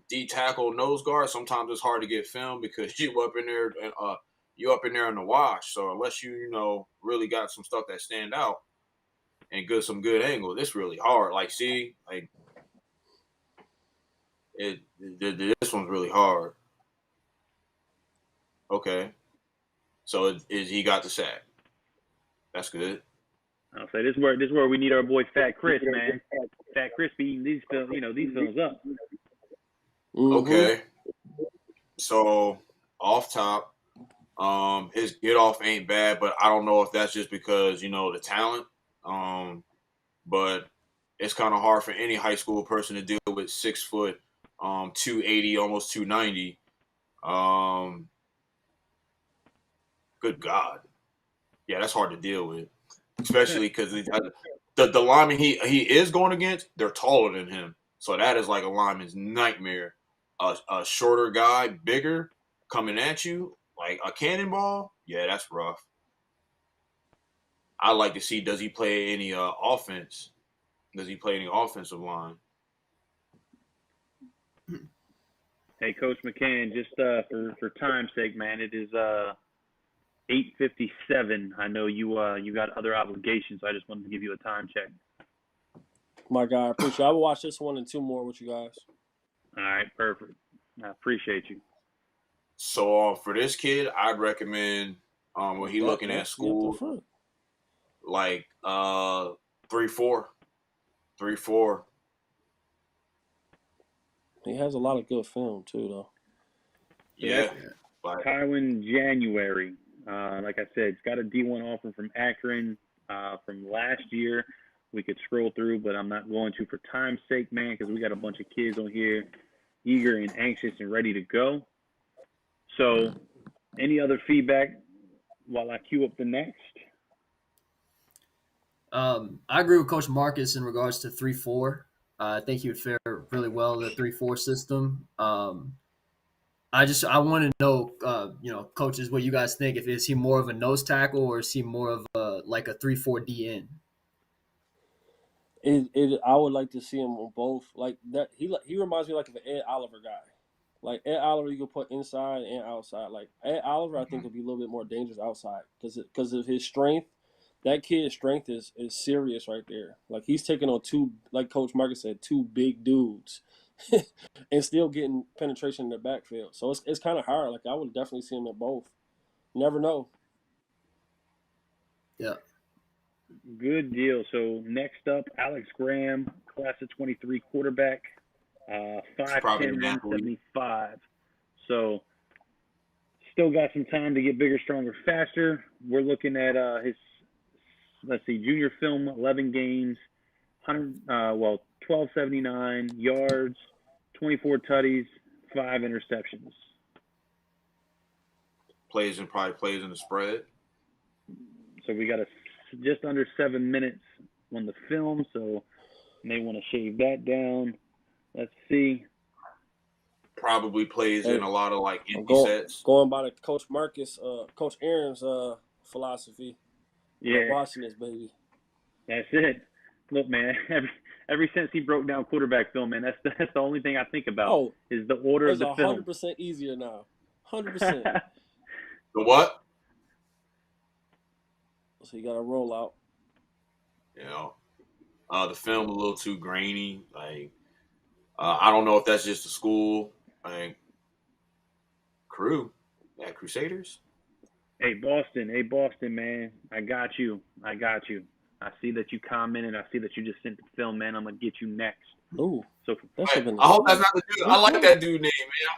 D tackle nose guard, sometimes it's hard to get film because you up in there in the wash. So unless you really got some stuff that stand out and some good angles, it's really hard. Like, see, like this one's really hard. Okay, so he got the sack. That's good. I'll say this is where we need our boy Fat Chris, man. Fat Chris beating these films up. Mm-hmm. Okay. So off top, his get off ain't bad, but I don't know if that's just because the talent. But it's kind of hard for any high school person to deal with 6 foot, 280, almost 290. Good God. Yeah, that's hard to deal with, especially because the lineman he is going against, they're taller than him. So that is like a lineman's nightmare. A shorter guy, bigger, coming at you like a cannonball. Yeah, that's rough. I like to see, does he play any offense? Does he play any offensive line? Hey, Coach McCann, just for time's sake, man, it is 8:57. I know you got other obligations, so I just wanted to give you a time check. My guy, I appreciate it. I will watch this one and 2 more with you guys. All right, perfect. I appreciate you. So for this kid, I'd recommend when he looking at school, like 3-4. He has a lot of good film too, though. Yeah. Tywin January. Like I said, it's got a D1 offer from Akron from last year. We could scroll through, but I'm not going to for time's sake, man, because we got a bunch of kids on here eager and anxious and ready to go. So any other feedback while I queue up the next? I agree with Coach Marcus in regards to 3-4. I think he would fare really well in the 3-4 system. I want to know, coaches, what you guys think. Is he more of a nose tackle or is he more of a 3-4 DN? I would like to see him on both. Like that, he reminds me like of an Ed Oliver guy. Like Ed Oliver, you can put inside and outside. Like Ed Oliver, I think would be a little bit more dangerous outside because of his strength. That kid's strength is serious right there. Like he's taking on 2, like Coach Marcus said, 2 big dudes, and still getting penetration in the backfield. So it's kind of hard. Like I would definitely see him at both. Never know. Yeah. Good deal. So next up, Alex Graham, class of 23 quarterback, 5'10", 175. So still got some time to get bigger, stronger, faster. We're looking at his, junior film, 11 games, 1279 yards, 24 tutties, 5 interceptions. Plays in the spread. So we got just under 7 minutes on the film, so may want to shave that down. Let's see. Probably plays in a lot of empty sets. Going by the Coach Marcus, Coach Aaron's philosophy. Yeah, watching this, baby. That's it. Look, man, every since he broke down quarterback film, man, that's the only thing I think about is the order of the film. It's 100% easier now. 100%. The what? So you got to roll out. The film a little too grainy. I don't know if that's just the school. Crusaders. Hey Boston, man, I got you. I see that you commented. I see that you just sent the film, man. I'm gonna get you next. Ooh, so I hope that's not the dude. I like that dude name,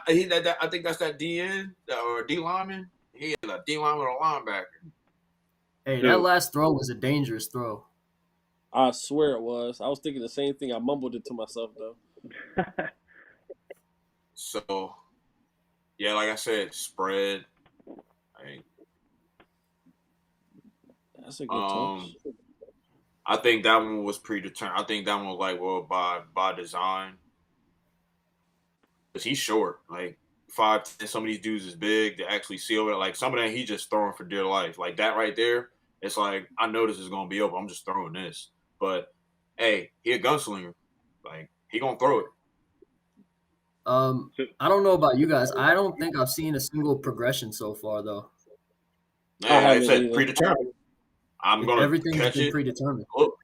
man. I think that's that DN or D lineman. He is a D lineman or a linebacker. Hey, that last throw was a dangerous throw. I swear it was. I was thinking the same thing. I mumbled it to myself, though. So, yeah, like I said, spread. That's a good touch. I think that one was predetermined. I think that one was by design. Because he's short. 5'10", some of these dudes is big to actually see over it. Like some of that, he just throwing for dear life. Like that right there, it's like, I know this is going to be open. I'm just throwing this. But, hey, he a gunslinger. Like, he going to throw it. I don't know about you guys. I don't think I've seen a single progression so far, though. Yeah, like I said, predetermined. I'm going to Everything's catch been it. predetermined. Look.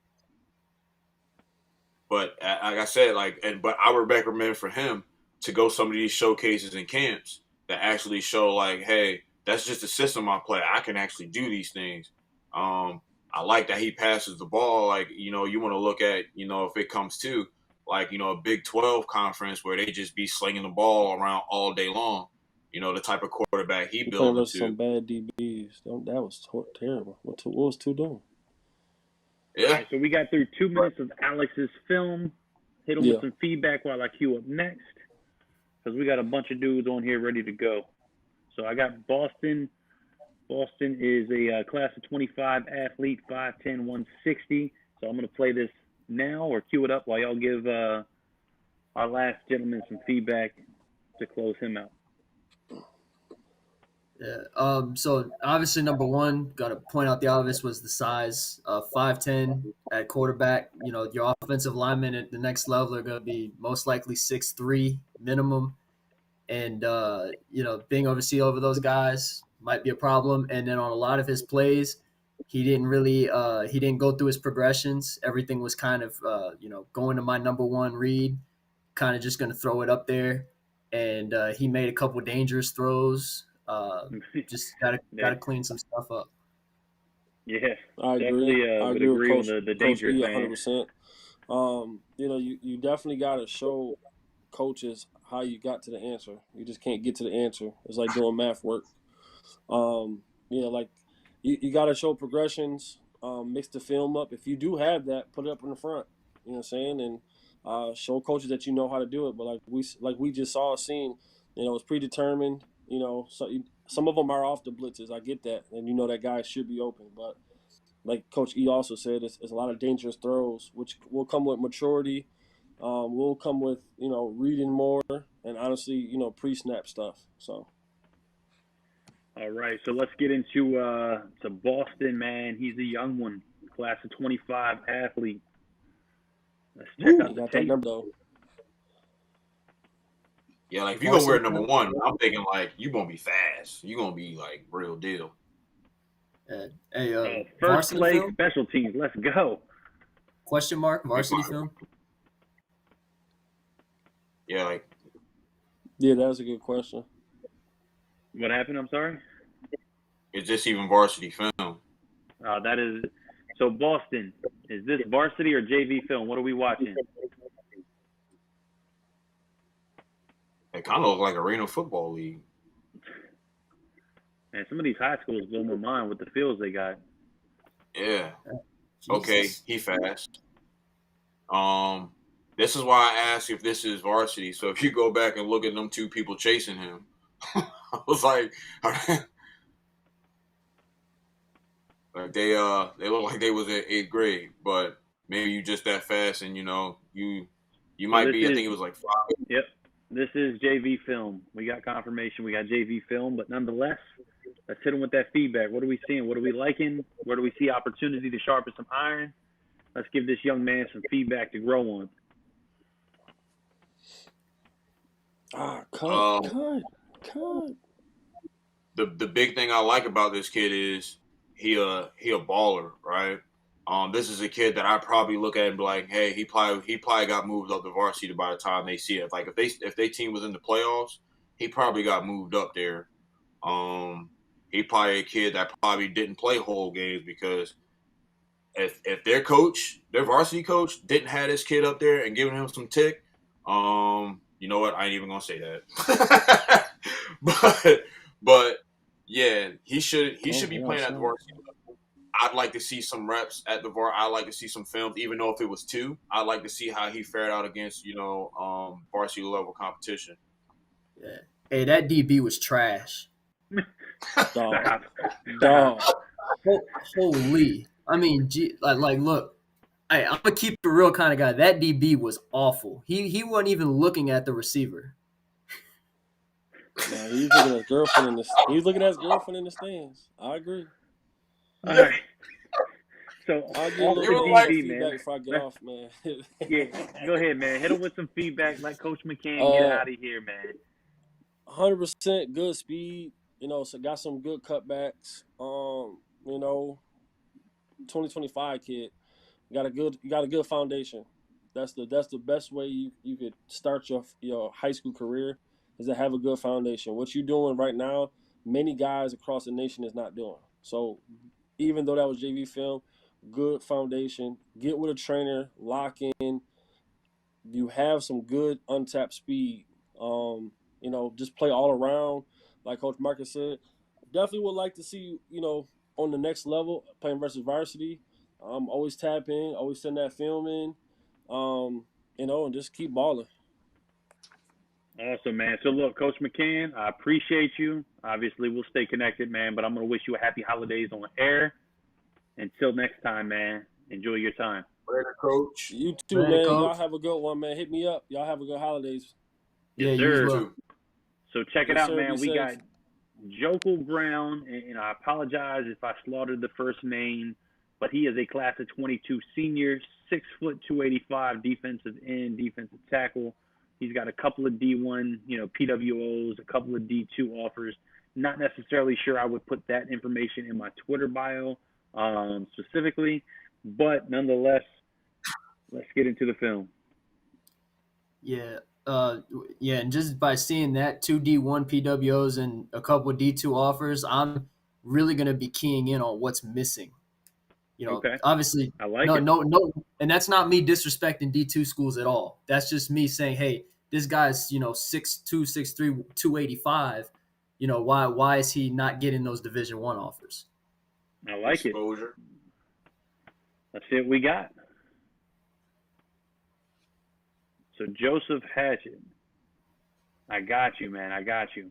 But like I said, but I would recommend for him to go some of these showcases and camps that actually show like, hey, that's just the system I play. I can actually do these things. I like that he passes the ball. Like, you want to look at, if it comes to like, a Big 12 conference where they just be slinging the ball around all day long. The type of quarterback he built into. Some bad DBs. That was terrible. What was two doing? Yeah. Right, so we got through 2 minutes of Alex's film. Hit him with some feedback while I queue up next, because we got a bunch of dudes on here ready to go. So I got Boston. Boston is a class of 25 athlete, 5'10", 160. So I'm going to play this now or queue it up while y'all give our last gentleman some feedback to close him out. Yeah. So obviously, number one, got to point out the obvious was the size. 5'10" at quarterback. Your offensive linemen at the next level are going to be most likely 6'3" minimum, and being able to see over those guys might be a problem. And then on a lot of his plays, he didn't go through his progressions. Everything was kind of going to my number one read, kind of just going to throw it up there, and he made a couple dangerous throws. Just gotta clean some stuff up. Yeah, I agree. I would agree agree with on the dangerous Coach E 100%. You definitely got to show coaches how you got to the answer. You just can't get to the answer. It's like doing math work. Like you got to show progressions. Mix the film up. If you do have that, put it up in the front. You know what I'm saying? And show coaches that you know how to do it. But like we just saw a scene. It's predetermined. So some of them are off the blitzes. I get that, and that guy should be open. But like Coach E also said, it's a lot of dangerous throws, which will come with maturity. Will come with reading more, and honestly, pre-snap stuff. So. All right, so let's get into to Boston, man. He's a young one, class of 25 athlete. Let's check out the tape. Yeah, like if you're gonna wear number one, I'm thinking like you're gonna be fast. You're gonna be like real deal. First play, special teams. Let's go. Question mark, varsity film? Yeah, that was a good question. What happened? I'm sorry. Is this even varsity film? That is. So Boston, is this varsity or JV film? What are we watching? It kind of looks like Arena Football League. And some of these high schools blow my mind with the fields they got. Yeah. Okay, he fast. This is why I asked if this is varsity. So if you go back and look at them two people chasing him, I was like they look like they was in 8th grade, but maybe you just that fast, and you might be. I think it was like 5. Yep. This is JV film. We got confirmation. We got JV film, but nonetheless, let's hit them with that feedback. What are we seeing? What are we liking? Where do we see opportunity to sharpen some iron? Let's give this young man some feedback to grow on. Cut. The big thing I like about this kid is he a baller, right? This is a kid that I probably look at and be like, hey, he probably got moved up to varsity by the time they see it. Like if they team was in the playoffs, he probably got moved up there. He probably a kid that probably didn't play whole games, because if their varsity coach didn't have this kid up there and giving him some tick, you know what? I ain't even gonna say that. but yeah, he should be playing at the varsity level. I'd like to see some reps at the VAR. I'd like to see some films, even though if it was 2. I'd like to see how he fared out against, varsity level competition. Yeah. Hey, that DB was trash. Dog. Holy. I mean, look, I'm a keep it real kind of guy. That DB was awful. He wasn't even looking at the receiver. Nah, he's looking at his girlfriend in this. He's looking at his girlfriend in the stands. I agree. All right. So I'll get a off little the bit more DB, feedback man. before I get Let's, off, man. yeah, go ahead, man. Hit him with some feedback. Let Coach McCann get out of here, man. 100% good speed. You know, so got some good cutbacks. You know, 2025 kid. You got a good foundation. That's the best way you could start your high school career is to have a good foundation. What you're doing right now, many guys across the nation is not doing. So even though that was JV film, good foundation. Get with a trainer, lock in. You have some good untapped speed. You know, just play all around. Like Coach Marcus said, definitely would like to see on the next level playing versus varsity. Always tap in, always send that film in. And just keep balling. Awesome, man. So, look, Coach McCann, I appreciate you. Obviously, we'll stay connected, man, but I'm going to wish you a happy holidays on air. Until next time, man, enjoy your time. Later, Coach. You too, Later, man. Coach. Y'all have a good one, man. Hit me up. Y'all have a good holidays. Yeah, Yes, you as sir. well. So check it Yes, out, sir. man. Be We safe. got Jojo Brown, and I apologize if I slaughtered the first name, but he is a class of 22 senior, 6 foot 285 defensive end, defensive tackle. He's got a couple of D1, PWOs, a couple of D2 offers. Not necessarily sure I would put that information in my Twitter bio specifically, but nonetheless, let's get into the film. Yeah. And just by seeing that 2 D1 PWOs and a couple of D2 offers, I'm really gonna be keying in on what's missing. Okay. Obviously, I like no, it. no, and that's not me disrespecting D2 schools at all. That's just me saying, hey, this guy's 6'2", 6'3", 285. Why is he not getting those Division I offers? I like Exposure. it. Let's see what we got. So Joseph Hatchet, I got you, man. I got you.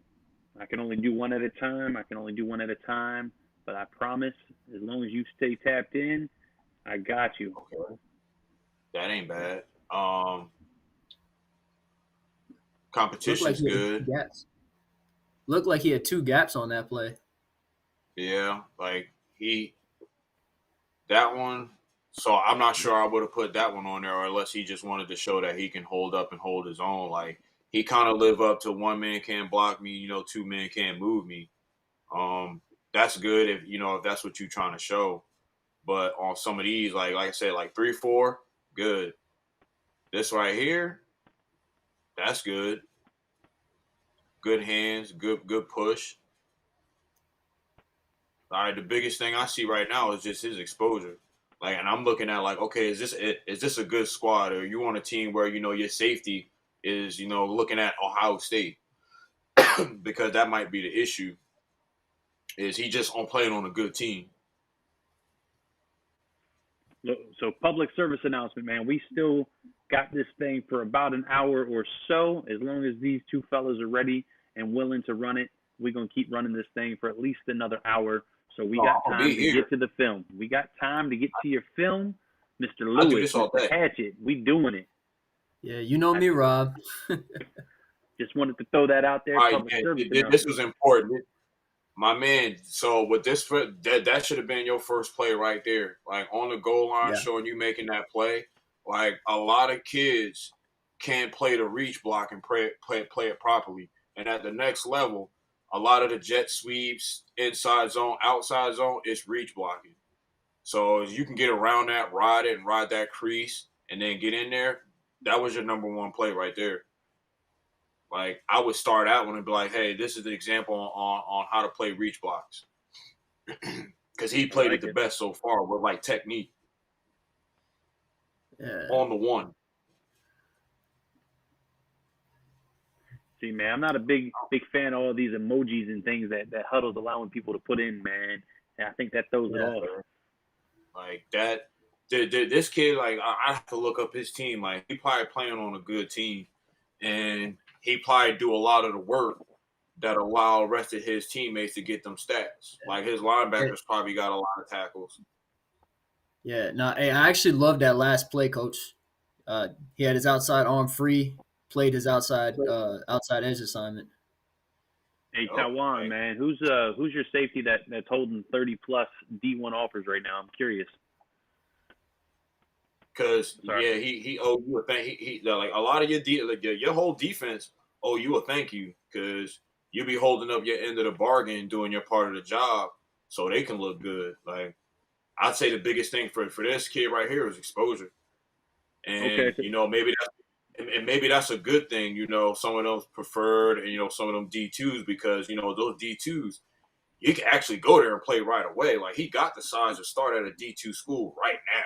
I can only do one at a time. But I promise, as long as you stay tapped in, I got you. Okay. That ain't bad. Competition's good. Looked like he had 2 gaps on that play. Yeah, like that one. So I'm not sure I would have put that one on there, or unless he just wanted to show that he can hold up and hold his own. Like he kind of live up to 1 man can't block me, 2 men can't move me. That's good if that's what you're trying to show. But on some of these, like I said, like 3-4, good. This right here, that's good. Good hands, good push. All right, the biggest thing I see right now is just his exposure. Like, and I'm looking at like, okay, is this a good squad, or you on a team where your safety is looking at Ohio State because that might be the issue. Is he just on playing on a good team? So public service announcement, man. We still got this thing for about an hour or so. As long as these two fellas are ready and willing to run it, we're going to keep running this thing for at least another hour. So we got time to get to the film. We got time to get to your film. Mr. Lewis, Mr. Hatchet, we doing it. Yeah, you know me, Rob. Just wanted to throw that out there. This was important. My man, so with this, that should have been your first play right there. Like on the goal line, showing you making that play. Like a lot of kids can't play the reach block and play it properly. And at the next level, a lot of the jet sweeps, inside zone, outside zone, it's reach blocking. So if you can get around that, ride that crease, and then get in there, that was your number 1 play right there. Like, I would start out one and be like, hey, this is the example on how to play reach blocks. Because he played it the best so far with, like, technique. On the 1. See, man, I'm not a big fan of all these emojis and things that Huddle's allowing people to put in, man. And I think that throws it off. Like, that – this kid, like, I have to look up his team. Like, he probably playing on a good team. And – he probably do a lot of the work that allow the rest of his teammates to get them stats. Like his linebackers probably got a lot of tackles. Yeah, I actually love that last play, Coach. He had his outside arm free, played his outside edge assignment. Hey, Oh, Taiwan, hey. man, who's your safety that's holding 30+ D1 offers right now? I'm curious. Because Sorry. he owed you a thank. He like a lot of your whole defense owe you a thank you because you be holding up your end of the bargain, doing your part of the job, so they can look good. Like I'd say the biggest thing for this kid right here is exposure, Okay. and maybe that's a good thing. Some of those preferred, and some of them D2s because those D2s you can actually go there and play right away. Like he got the size to start at a D2 school right now.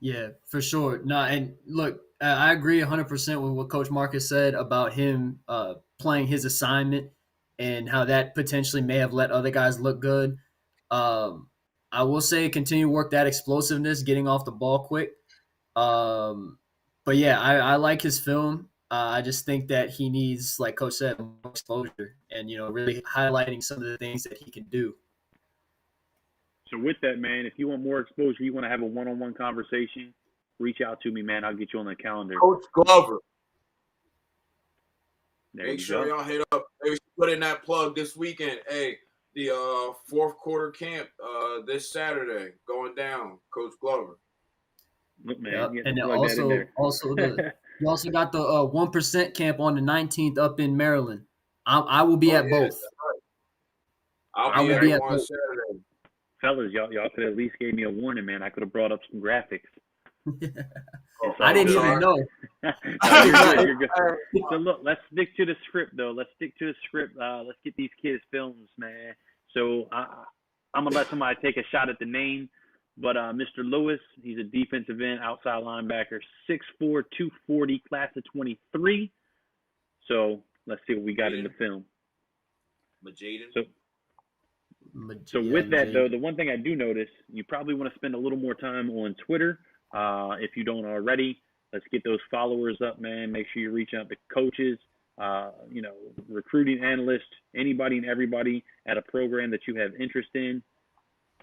Yeah, for sure. No, and look, I agree 100% with what Coach Marcus said about him playing his assignment and how that potentially may have let other guys look good. Um, I will say continue to work that explosiveness, getting off the ball quick. But yeah, I like his film. I just think that he needs, like Coach said, more exposure and really highlighting some of the things that he can do. So with that, man, if you want more exposure, you want to have a one-on-one conversation, reach out to me, man. I'll get you on the calendar. Coach Glover. There Make you sure go. y'all hit up. Maybe put in that plug this weekend. Hey, the fourth quarter camp this Saturday going down. Coach Glover. Look, man, Yep. you have And to then plug that in there. you also got the 1% camp on the 19th up in Maryland. I will be at both. I'll I be will at be at one both. Saturday. Fellas, y'all could at least gave me a warning, man. I could have brought up some graphics. I didn't even know. No, you're good. You're good. So look, let's stick to the script, though. Let's stick to the script. Let's get these kids films, man. So I'm gonna let somebody take a shot at the name, but Mr. Lewis, he's a defensive end, outside linebacker, 6'4", 240, class of 23. So let's see what we got in the film. Majaden. So with that, though, the one thing I do notice, you probably want to spend a little more time on Twitter if you don't already. Let's get those followers up, man. Make sure you reach out to coaches, recruiting analysts, anybody and everybody at a program that you have interest in.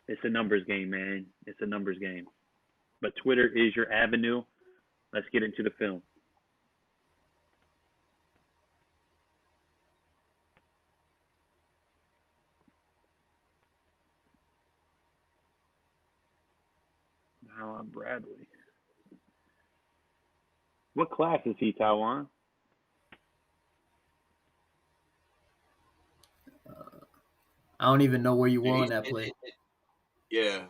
It's a numbers game, man. It's a numbers game. But Twitter is your avenue. Let's get into the film. Bradley. What class is he, Taiwan? I don't even know where you were on that play. Yeah.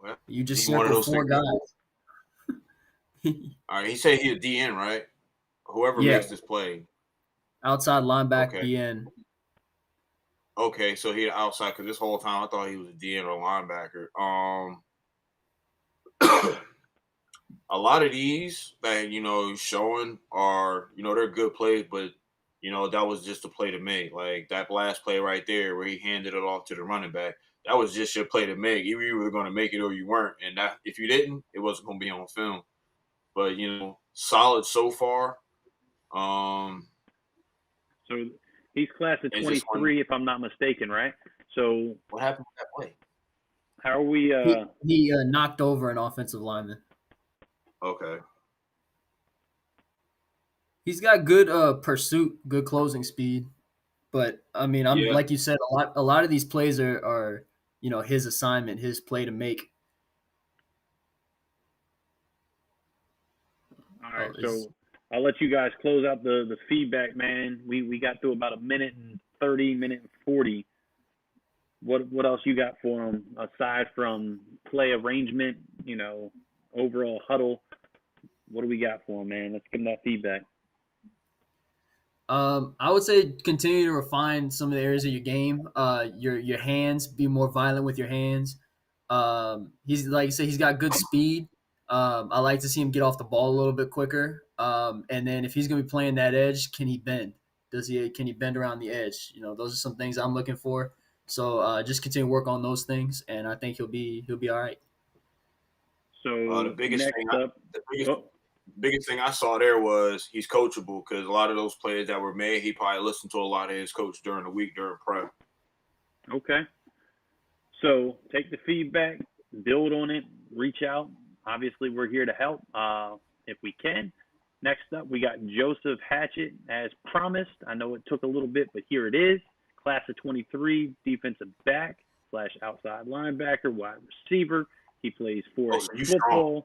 Well, You just circled four guys. All right, he said he's a DN, right? Whoever makes this play. Outside linebacker, DN. Okay, so he outside because this whole time I thought he was a DN or linebacker. A lot of these that showing are they're good plays, but that was just a play to make. Like that last play right there where he handed it off to the running back. That was just your play to make. You were going to make it or you weren't, and that if you didn't, it wasn't going to be on film. But solid so far. So he's class of 23, if I'm not mistaken, right? So what happened with that play? How are we? He knocked over an offensive lineman. Okay. He's got good pursuit, good closing speed, but I mean, like you said, a lot of these plays are his assignment, his play to make. All right, so I'll let you guys close out the feedback, man. We got through about a minute and 30, minute and 40. What else you got for him aside from play arrangement, overall huddle? What do we got for him, man? Let's give him that feedback. I would say continue to refine some of the areas of your game. Your hands, be more violent with your hands. He's like you said, he's got good speed. I like to see him get off the ball a little bit quicker. And then if he's going to be playing that edge, can he bend? Can he bend around the edge? Those are some things I'm looking for. So just continue to work on those things, and I think he'll be all right. So the biggest thing I saw there was he's coachable because a lot of those plays that were made, he probably listened to a lot of his coach during the week during prep. Okay. So take the feedback, build on it, reach out. Obviously, we're here to help if we can. Next up, we got Joseph Hatchet, as promised. I know it took a little bit, but here it is. Class of 23, defensive back / outside linebacker, wide receiver. He plays 4A you football. strong.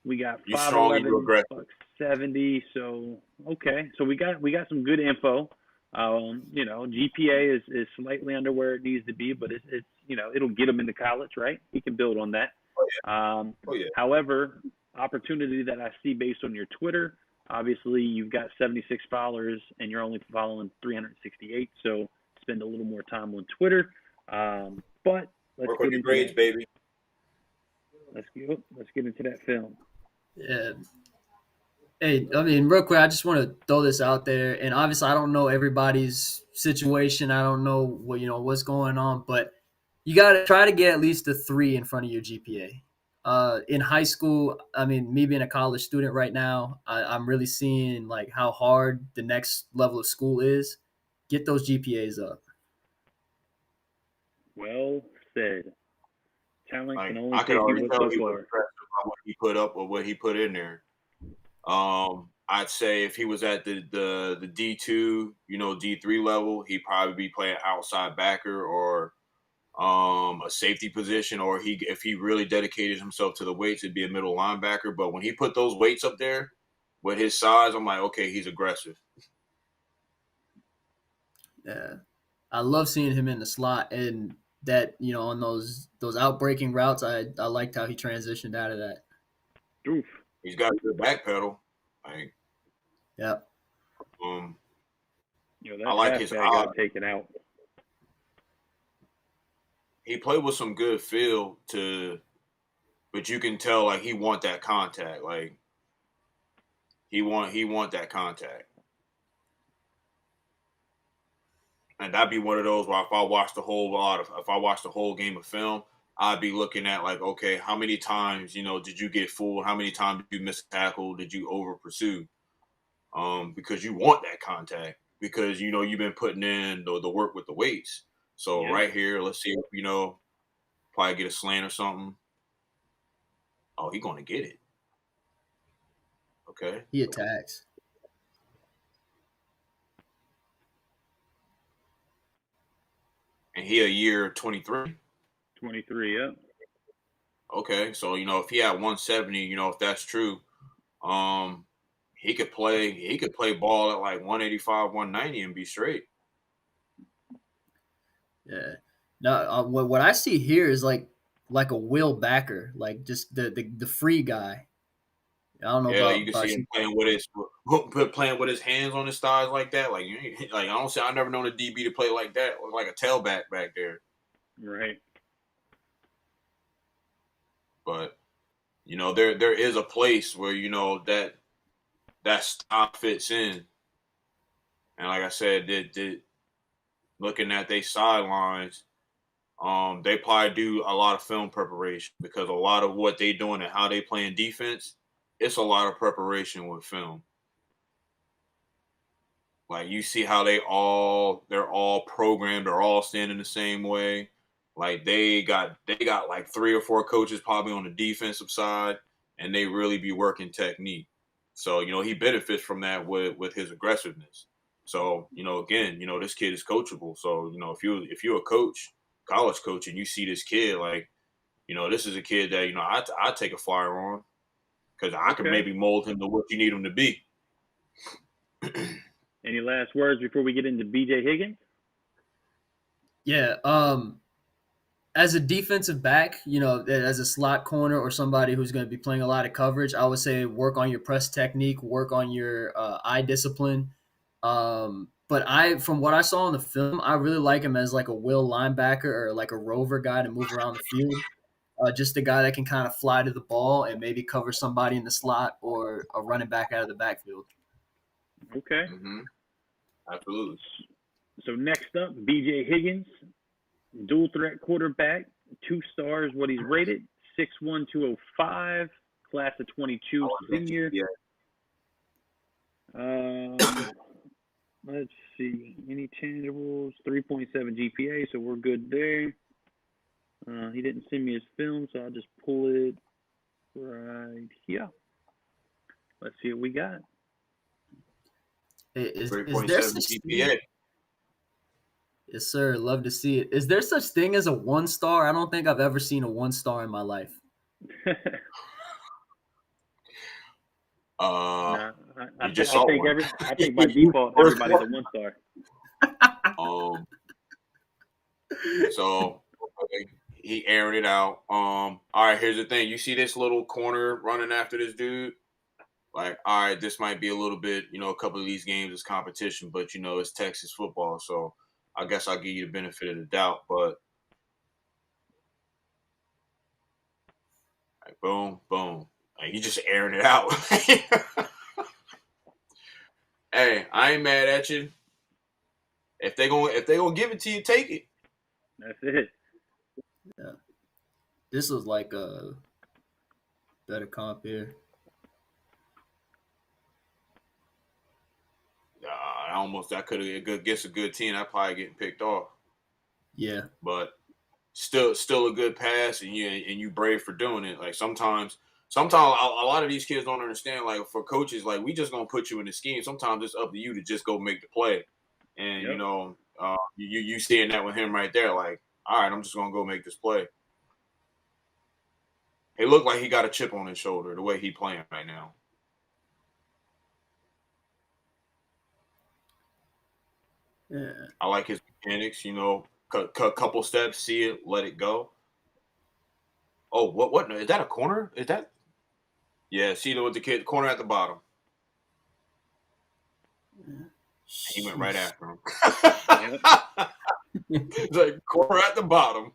We got You strong and you 5'11", aggressive. buck 70. So okay, so we got some good info. GPA is slightly under where it needs to be, but it's it'll get him into college, right? He can build on that. Oh yeah. However, opportunity that I see based on your Twitter, obviously you've got 76 followers and you're only following 368, so spend a little more time on Twitter. But let's Work get on your into grades, that. baby. Let's get into that film. Yeah. Hey, I mean, real quick, I just want to throw this out there, and obviously, I don't know everybody's situation. I don't know what's going on, but you got to try to get at least a 3 in front of your GPA. In high school, I mean, me being a college student right now, I'm really seeing like how hard the next level of school is. Get those GPAs up. Well said. Talent Like, can only I take could you already but tell so he was far. impressed by what he put up or what he put in there. I'd say if he was at the D2, D3 level, he'd probably be playing outside backer or a safety position, or if he really dedicated himself to the weights, it'd be a middle linebacker. But when he put those weights up there with his size, I'm like, okay, he's aggressive. Yeah, I love seeing him in the slot, and that on those outbreaking routes, I liked how he transitioned out of that. Oof. He's got a good back pedal. Like, Yeah. That I like his halfback eye. got taken out. He played with some good feel but you can tell like he want that contact. Like he want that contact. And that'd be one of those where if I watch the whole game of film, I'd be looking at like, okay, how many times, did you get fooled? How many times did you miss a tackle? Did you over pursue? Because you want that contact because you've been putting in the work with the weights. So Yeah. right here, let's see if probably get a slant or something. Oh, he gonna get it. Okay. He attacks. And he a year 23. 23, yeah. Okay, so if he had 170, if that's true, he could play ball at like 185, 190 and be straight. Yeah. No, what I see here is like a Will Backer, like just the free guy. I don't know Yeah, you can about see him you. playing with his hands on his thighs like that. Like I never known a DB to play like that, like a tailback back there. Right. But there is a place where that style fits in. And like I said, looking at their sidelines, they probably do a lot of film preparation because a lot of what they doing and how they playing defense, it's a lot of preparation with film. Like you see how they're all programmed, they're all standing the same way. Like they got like 3 or 4 coaches probably on the defensive side, and they really be working technique. So he benefits from that with his aggressiveness. So again, this kid is coachable. So if you're a coach, college coach, and you see this kid, like this is a kid that I take a flyer on because I can maybe mold him to what you need him to be. Any last words before we get into BJ Higgins? Yeah. As a defensive back, as a slot corner or somebody who's going to be playing a lot of coverage, I would say work on your press technique, work on your eye discipline. But from what I saw in the film, I really like him as like a will linebacker or like a rover guy to move around the field. Just a guy that can kind of fly to the ball and maybe cover somebody in the slot or a running back out of the backfield. Okay. Mm-hmm. Absolutely. So next up, BJ Higgins, dual threat quarterback, 2 stars. What he's rated, 6'1", 205, class of 22, senior. Let's see, any tangibles, 3.7 GPA, so we're good there. He didn't send me his film, so I'll just pull it right here. Let's see what we got. Is there 3.7 such GPA. thing? Yes, sir. Love to see it. Is there such thing as a 1-star? I don't think I've ever seen a 1-star in my life. Nah, I just think saw one. I think by default everybody's a 1-star. So okay, he aired it out. All right, here's the thing. You see this little corner running after this dude? Like, all right, this might be a little bit, a couple of these games is competition, but it's Texas football, so I guess I'll give you the benefit of the doubt. But like, boom, boom, like, you just airing it out. Hey, I ain't mad at you. If they gonna give it to you, take it. That's it. Yeah. This was like a better comp here. I could have against a good team. I probably getting picked off. Yeah. But still a good pass, and you brave for doing it. Like sometimes a lot of these kids don't understand. Like for coaches, like we just gonna put you in the scheme. Sometimes it's up to you to just go make the play. And Yep. you seeing that with him right there. Like, all right, I'm just gonna go make this play. It looked like he got a chip on his shoulder the way he playing right now. Yeah. I like his mechanics. Couple steps, see it, let it go. Oh, what? Is that a corner? Is that? Yeah, see with the kid corner at the bottom. He went right after him. It's like corner at the bottom.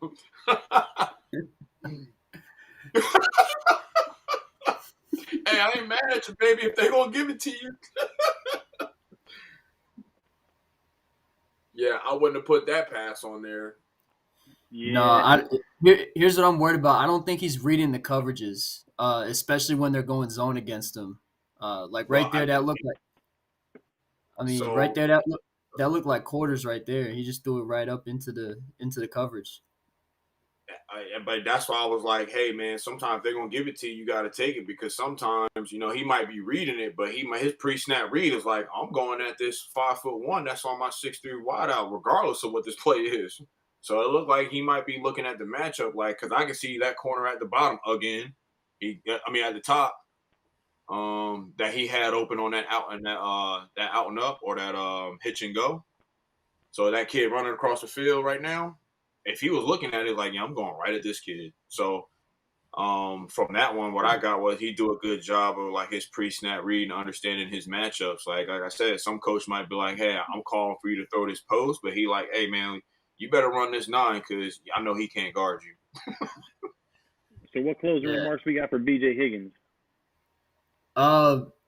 Hey, I ain't mad at you, baby, if they gonna give it to you. Yeah, I wouldn't have put that pass on there. Yeah. No, here's what I'm worried about. I don't think he's reading the coverages, especially when they're going zone against him. Right there, that looked like. I mean, right there, that looked like quarters right there. He just threw it right up into the coverage. But that's why I was like, hey, man, sometimes they're going to give it to you. You got to take it because sometimes, he might be reading it, but his pre-snap read is like, I'm going at this 5'1". That's on my 6'3" wide out, regardless of what this play is. So it looked like he might be looking at the matchup, like, because I can see that corner at the bottom again. At the top, that he had open on that out and that out and up or that hitch and go. So that kid running across the field right now, if he was looking at it like, yeah, I'm going right at this kid. So from that one, what I got was he do a good job of like his pre-snap read and understanding his matchups. Like I said, some coach might be like, hey, I'm calling for you to throw this post, but he like, hey, man, you better run this 9 because I know he can't guard you. So what closing remarks we got for BJ Higgins?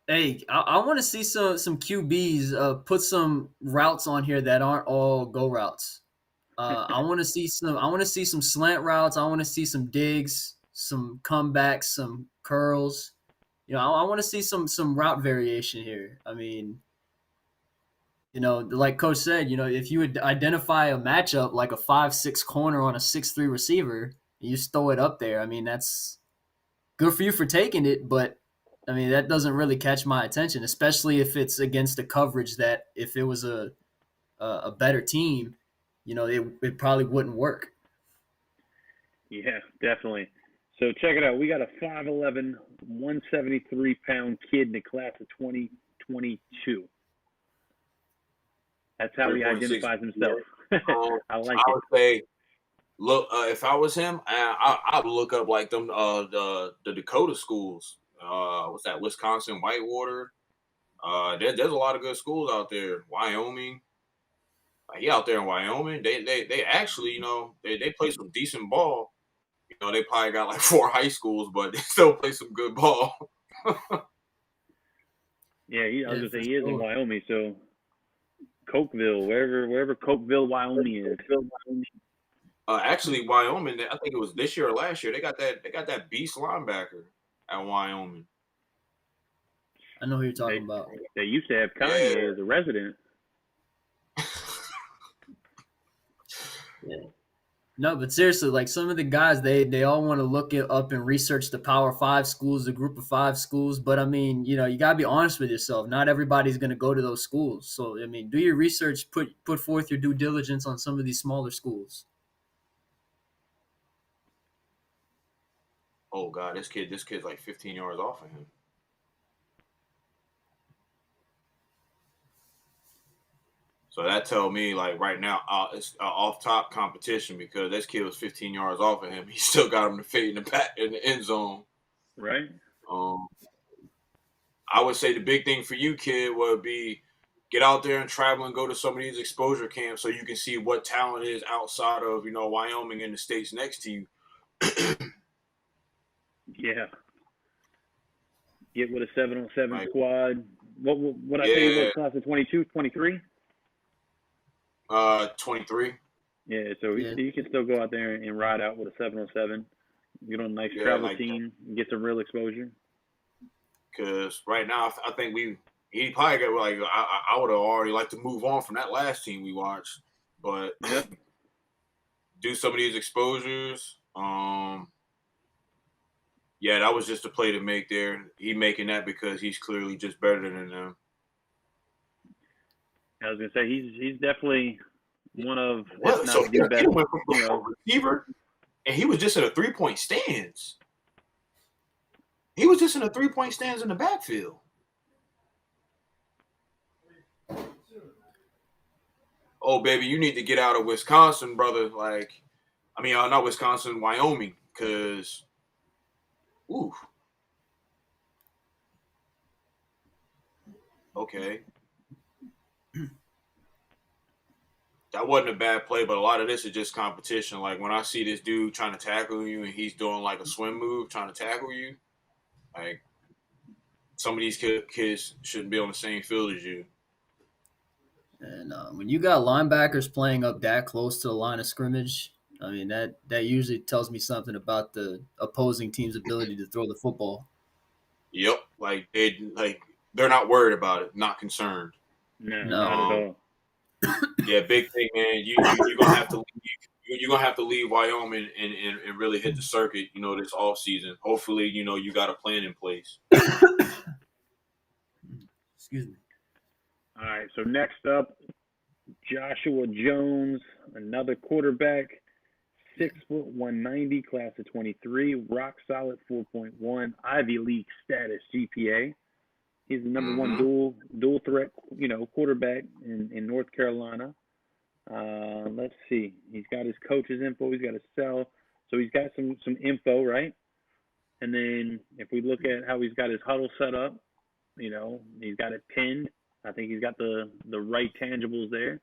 Hey, I want to see some QBs put some routes on here that aren't all go routes. I want to see some slant routes. I want to see some digs, some comebacks, some curls. I want to see some route variation here. I mean, like Coach said, if you would identify a matchup like a 5'6" corner on a 6'3" receiver, and you just throw it up there. I mean, that's good for you for taking it, but I mean that doesn't really catch my attention, especially if it's against a coverage that if it was a better team, it probably wouldn't work. Yeah, definitely. So check it out. We got a 5'11", 173-pound kid in the class of 2022. That's how he identifies himself. I like it. I would say, look, if I was him, I would look up like them the Dakota schools. What's that? Wisconsin, Whitewater. There's a lot of good schools out there. Wyoming. He out there in Wyoming. They actually, they play some decent ball. They probably got like 4 high schools, but they still play some good ball. Yeah, I was gonna say he is in Wyoming, so Cokeville, wherever Cokeville, Wyoming is. Actually, Wyoming. I think it was this year or last year. They got that beast linebacker at Wyoming. I know who you're talking about. They used to have Kanye as a resident. Yeah. No, but seriously, like some of the guys, they all want to look it up and research the Power Five schools, the Group of Five schools. But I mean, you gotta be honest with yourself. Not everybody's gonna go to those schools. So I mean, do your research, put forth your due diligence on some of these smaller schools. Oh God, this kid's like 15 yards off of him. So that tell me like right now it's off top competition because this kid was 15 yards off of him. He still got him to fade in the back in the end zone. Right. I would say the big thing for you, kid, would be get out there and travel and go to some of these exposure camps so you can see what talent is outside of Wyoming and the states next to you. Yeah. Get with a 7-on-7 Right. squad. What I think it was class of 22, 23? 23. Yeah, so you can still go out there and ride out with a 7-on-7. Get on a nice travel team and get some real exposure. Because right now, I think he probably got like I would have already liked to move on from that last team we watched, but do some of these exposures. Yeah, that was just a play to make there. He making that because he's clearly just better than them. I was gonna say he's definitely one of What? if So not the best. He went from receiver, and he was just in a 3-point stance. He was just in a 3-point stance in the backfield. Oh, baby, you need to get out of Wisconsin, brother. Like, I mean, not Wisconsin, Wyoming, because, ooh. Okay. That wasn't a bad play, but a lot of this is just competition. Like, when I see this dude trying to tackle you and he's doing, like, a swim move trying to tackle you, like, some of these kids shouldn't be on the same field as you. And when you got linebackers playing up that close to the line of scrimmage, I mean that usually tells me something about the opposing team's ability to throw the football. Yep, they're not worried about it, not concerned. No, not at all. Yeah, big thing, man. You're gonna have to leave, you're gonna have to leave Wyoming and really hit the circuit, this off season. Hopefully, you got a plan in place. Excuse me. All right, so next up, Joshua Jones, another quarterback, 6 foot 190, class of 23, rock solid 4.1, Ivy League status GPA. He's the number one dual threat, quarterback in North Carolina. Let's see. He's got his coach's info. He's got his cell. So he's got some info, right? And then if we look at how he's got his huddle set up, he's got it pinned. I think he's got the right tangibles there.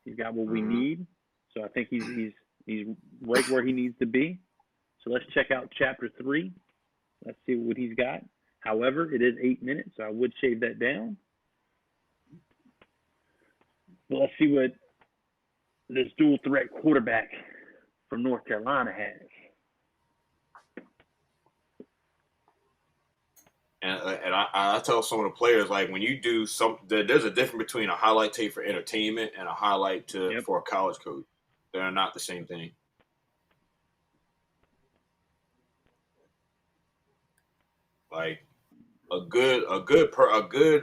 He's got what we need. So I think he's right where he needs to be. So let's check out chapter 3. Let's see what he's got. However, it is 8 minutes, so I would shave that down. But let's see what this dual threat quarterback from North Carolina has. And I tell some of the players, like, when you do there's a difference between a highlight tape for entertainment and a highlight for a college coach. They're not the same thing. Like a good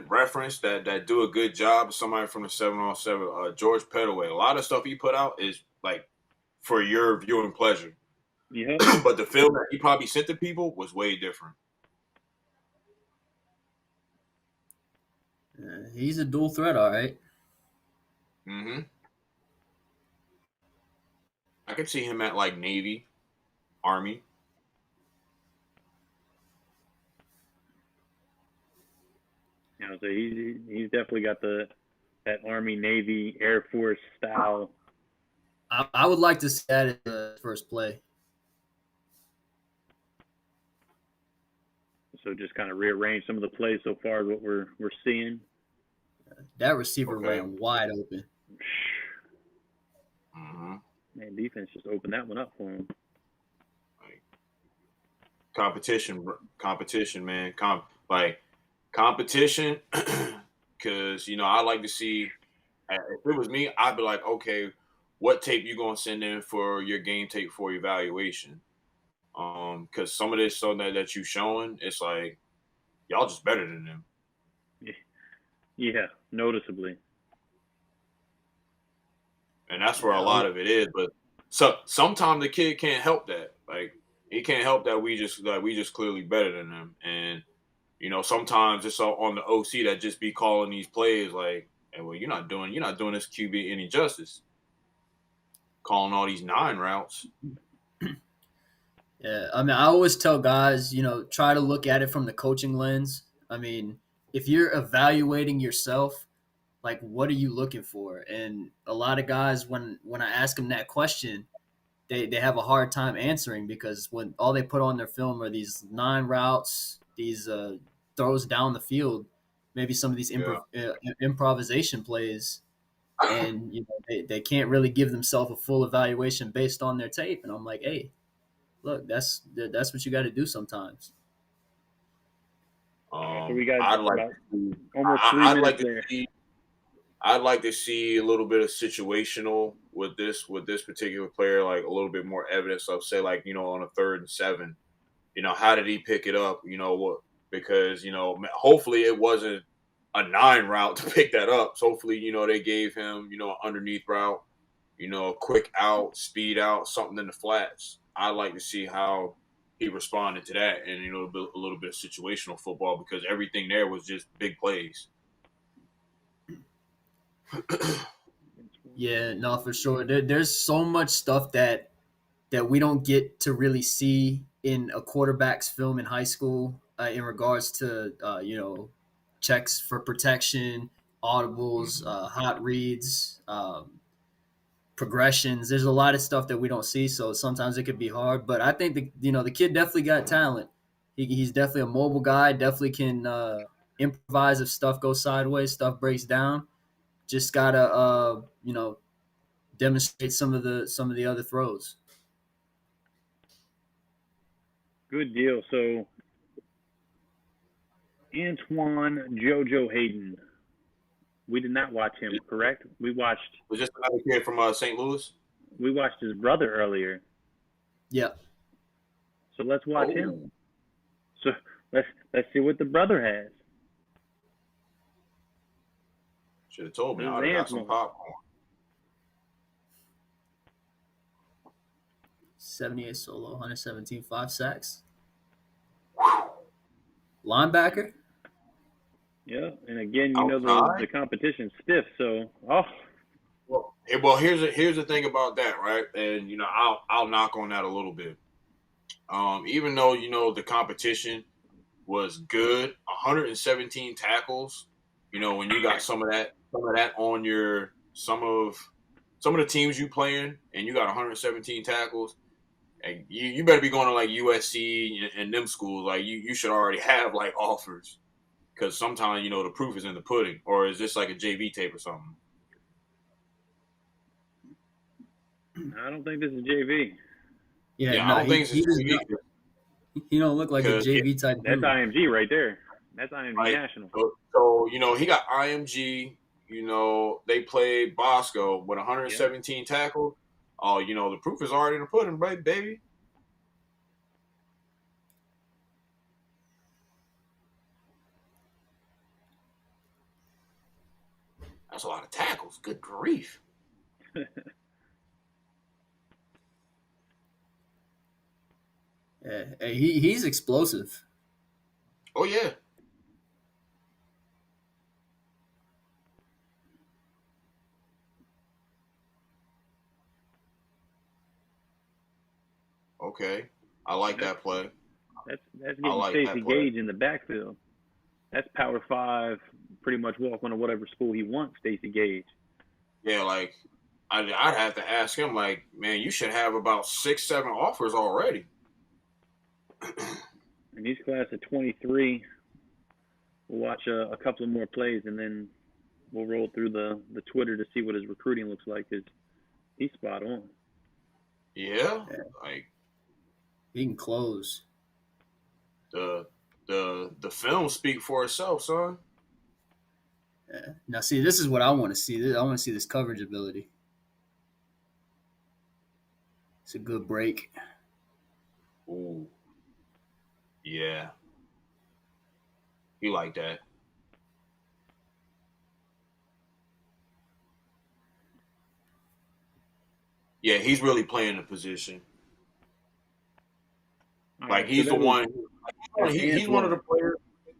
reference that do a good job. Somebody from the 7-on-7, George Pettaway. A lot of stuff he put out is like for your viewing pleasure. Yeah. But the film that he probably sent to people was way different. He's a dual threat, all right. Mm-hmm. I could see him at like Navy, Army. So he's definitely got that Army, Navy, Air Force style. I would like to see that in the first play. So just kind of rearrange some of the plays so far. What we're seeing. That receiver ran wide open. Mm-hmm. Man, defense just opened that one up for him. Competition, man. Competition, because I like to see. If it was me, I'd be like, okay, what tape you gonna send in for your game tape for evaluation. Because some of this stuff that you showing, it's like y'all just better than them. Yeah, noticeably. And that's where a lot of it is. But sometimes the kid can't help that. Like he can't help that we just clearly better than them. And sometimes it's on the OC that just be calling these plays like, hey, well, you're not doing this QB any justice. Calling all these 9 routes. Yeah, I mean, I always tell guys, try to look at it from the coaching lens. I mean, if you're evaluating yourself, like, what are you looking for? And a lot of guys, when I ask them that question, they have a hard time answering because when all they put on their film are these 9 routes, these throws down the field, maybe some of these improvisation plays, and they can't really give themselves a full evaluation based on their tape. And I'm like, hey, look, that's what you got to do sometimes. So we got I'd like almost 3 minutes there. I'd like to see a little bit of situational with this particular player, like a little bit more evidence of, say, like, on a 3rd and 7, how did he pick it up? What? Because, hopefully it wasn't a 9 route to pick that up. So hopefully, they gave him, an underneath route, a quick out, speed out, something in the flats. I'd like to see how he responded to that and, a little bit of situational football, because everything there was just big plays. Yeah, no, for sure. There's so much stuff that we don't get to really see in a quarterback's film in high school in regards to checks for protection, audibles, hot reads, progressions. There's a lot of stuff that we don't see, so sometimes it could be hard. But I think the kid definitely got talent. He's definitely a mobile guy. Definitely can improvise if stuff goes sideways, stuff breaks down. Just gotta demonstrate some of the other throws. Good deal. So Antoine Jojo Hayden. We did not watch him, correct? We watched. Was just another kid from St. Louis? We watched his brother earlier. Yeah. So let's watch him. So let's see what the brother has. Should have told me. I would have got some popcorn. 78 solo, 117, 5 sacks. Linebacker. Yeah, and again, the competition's stiff, so Well, here's the thing about that, right? And I'll knock on that a little bit. Even though the competition was good, 117 tackles. When you got some of that on your some of the teams you playing, and you got 117 tackles, and you better be going to like USC and them schools. Like you should already have like offers, because sometimes the proof is in the pudding. Or is this like a JV tape or something? I don't think this is JV. Yeah, I don't think this is JV. He don't look like a JV type. That's IMG right there. That's IMG right. National. So he got IMG. They played Bosco with 117 tackles. Oh, the proof is already in the pudding, right, baby? That's a lot of tackles. Good grief. Yeah, he's explosive. Oh, yeah. Okay. I like that play. That's getting Stacey Gage in the backfield. That's Power 5, pretty much walking to whatever school he wants, Stacey Gage. Yeah, like, I'd have to ask him, like, man, you should have about 6-7 offers already. And he's class of 23. We'll watch a couple of more plays, and then we'll roll through the Twitter to see what his recruiting looks like, because he's spot on. Yeah, like he can close. The film speak for itself, son. Yeah. Now, see, this is what I want to see. I want to see this coverage ability. It's a good break. Ooh. Yeah. He like that. Yeah, he's really playing the position. Like he's the one. He's one of the players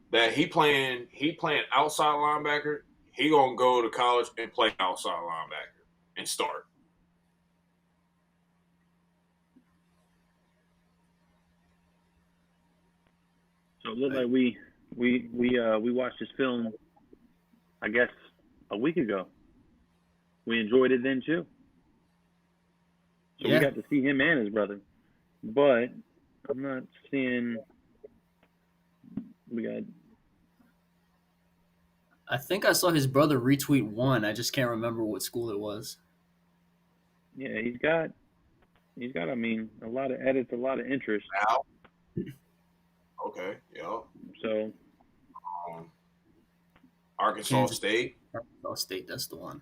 that he playing outside linebacker. He gonna go to college and play outside linebacker and start. So it looked like we watched this film, I guess, a week ago. We enjoyed it then too. So we got to see him and his brother. But I'm not seeing we got. I think I saw his brother retweet one. I just can't remember what school it was. Yeah, he's got. I mean, a lot of edits, a lot of interest. Wow. Okay. Yeah. So. Arkansas State. Arkansas State, that's the one.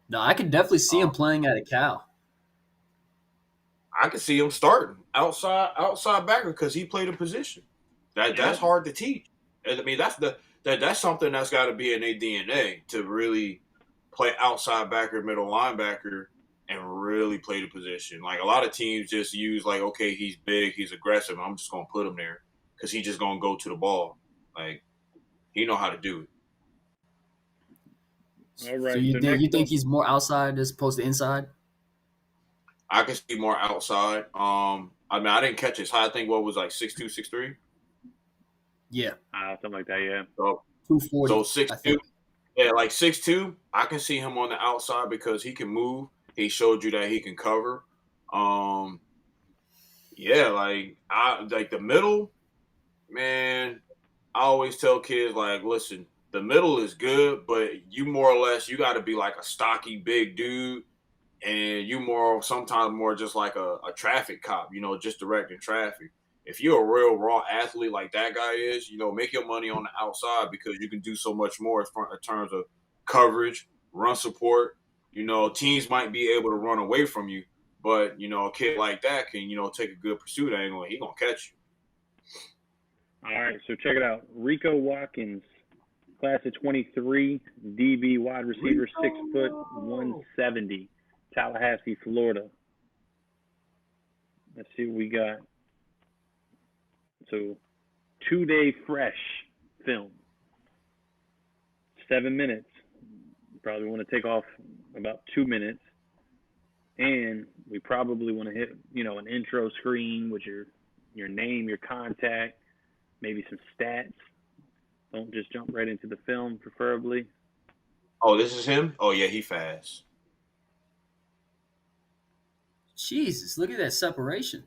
No, I could definitely see him playing at a Cal. I could see him starting outside backer because he played a position. That's hard to teach. I mean, that's something that's got to be in their DNA to really play outside backer, middle linebacker, and really play the position. Like a lot of teams just use like, okay, he's big, he's aggressive. I'm just gonna put him there because he's just gonna go to the ball. Like he know how to do it. All right. So you think he's more outside as opposed to inside? I can see more outside. I mean, I didn't catch his height. I think what was like 6'2", 6'3". Yeah, something like that. Yeah. So 240. So 6'2", yeah, like 6'2". I can see him on the outside because he can move. He showed you that he can cover. Yeah, like the middle, man. I always tell kids like, listen, the middle is good, but you more or less you got to be like a stocky big dude, and you sometimes more just like a traffic cop, just directing traffic. If you're a real raw athlete like that guy is, make your money on the outside because you can do so much more in terms of coverage, run support. Teams might be able to run away from you, but a kid like that can, take a good pursuit angle and he's gonna catch you. All right, so check it out. Rico Watkins, class of 23, DB wide receiver, 6 foot, 170, Tallahassee, Florida. Let's see what we got. So, 2-day fresh film. 7 minutes. You probably want to take off about 2 minutes. And we probably want to hit, an intro screen with your name, your contact, maybe some stats. Don't just jump right into the film, preferably. Oh, this is him? Oh, yeah, he fast. Jesus, look at that separation.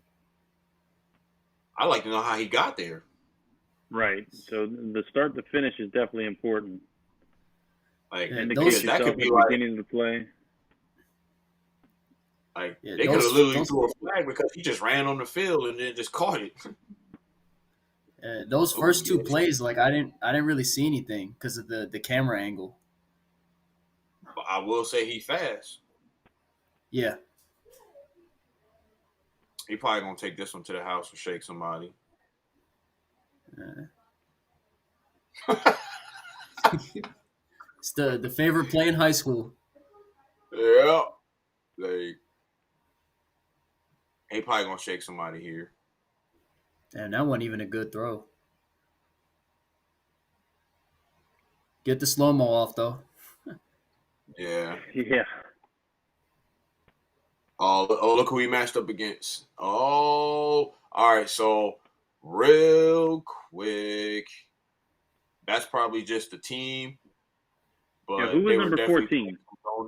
I'd like to know how he got there. Right. So the start to finish is definitely important. Like, that could be like beginning to play. Like they could have literally threw a flag because he just ran on the field and then just caught it. Those first two plays, like I didn't really see anything because of the camera angle. But I will say he fast. Yeah. He probably gonna take this one to the house and shake somebody. It's the favorite play in high school. Yeah. Like he probably gonna shake somebody here. Damn, that wasn't even a good throw. Get the slow-mo off, though. Yeah. Yeah. Oh, look who he matched up against. Oh, all right. So, real quick, that's probably just the team. But who was number 14?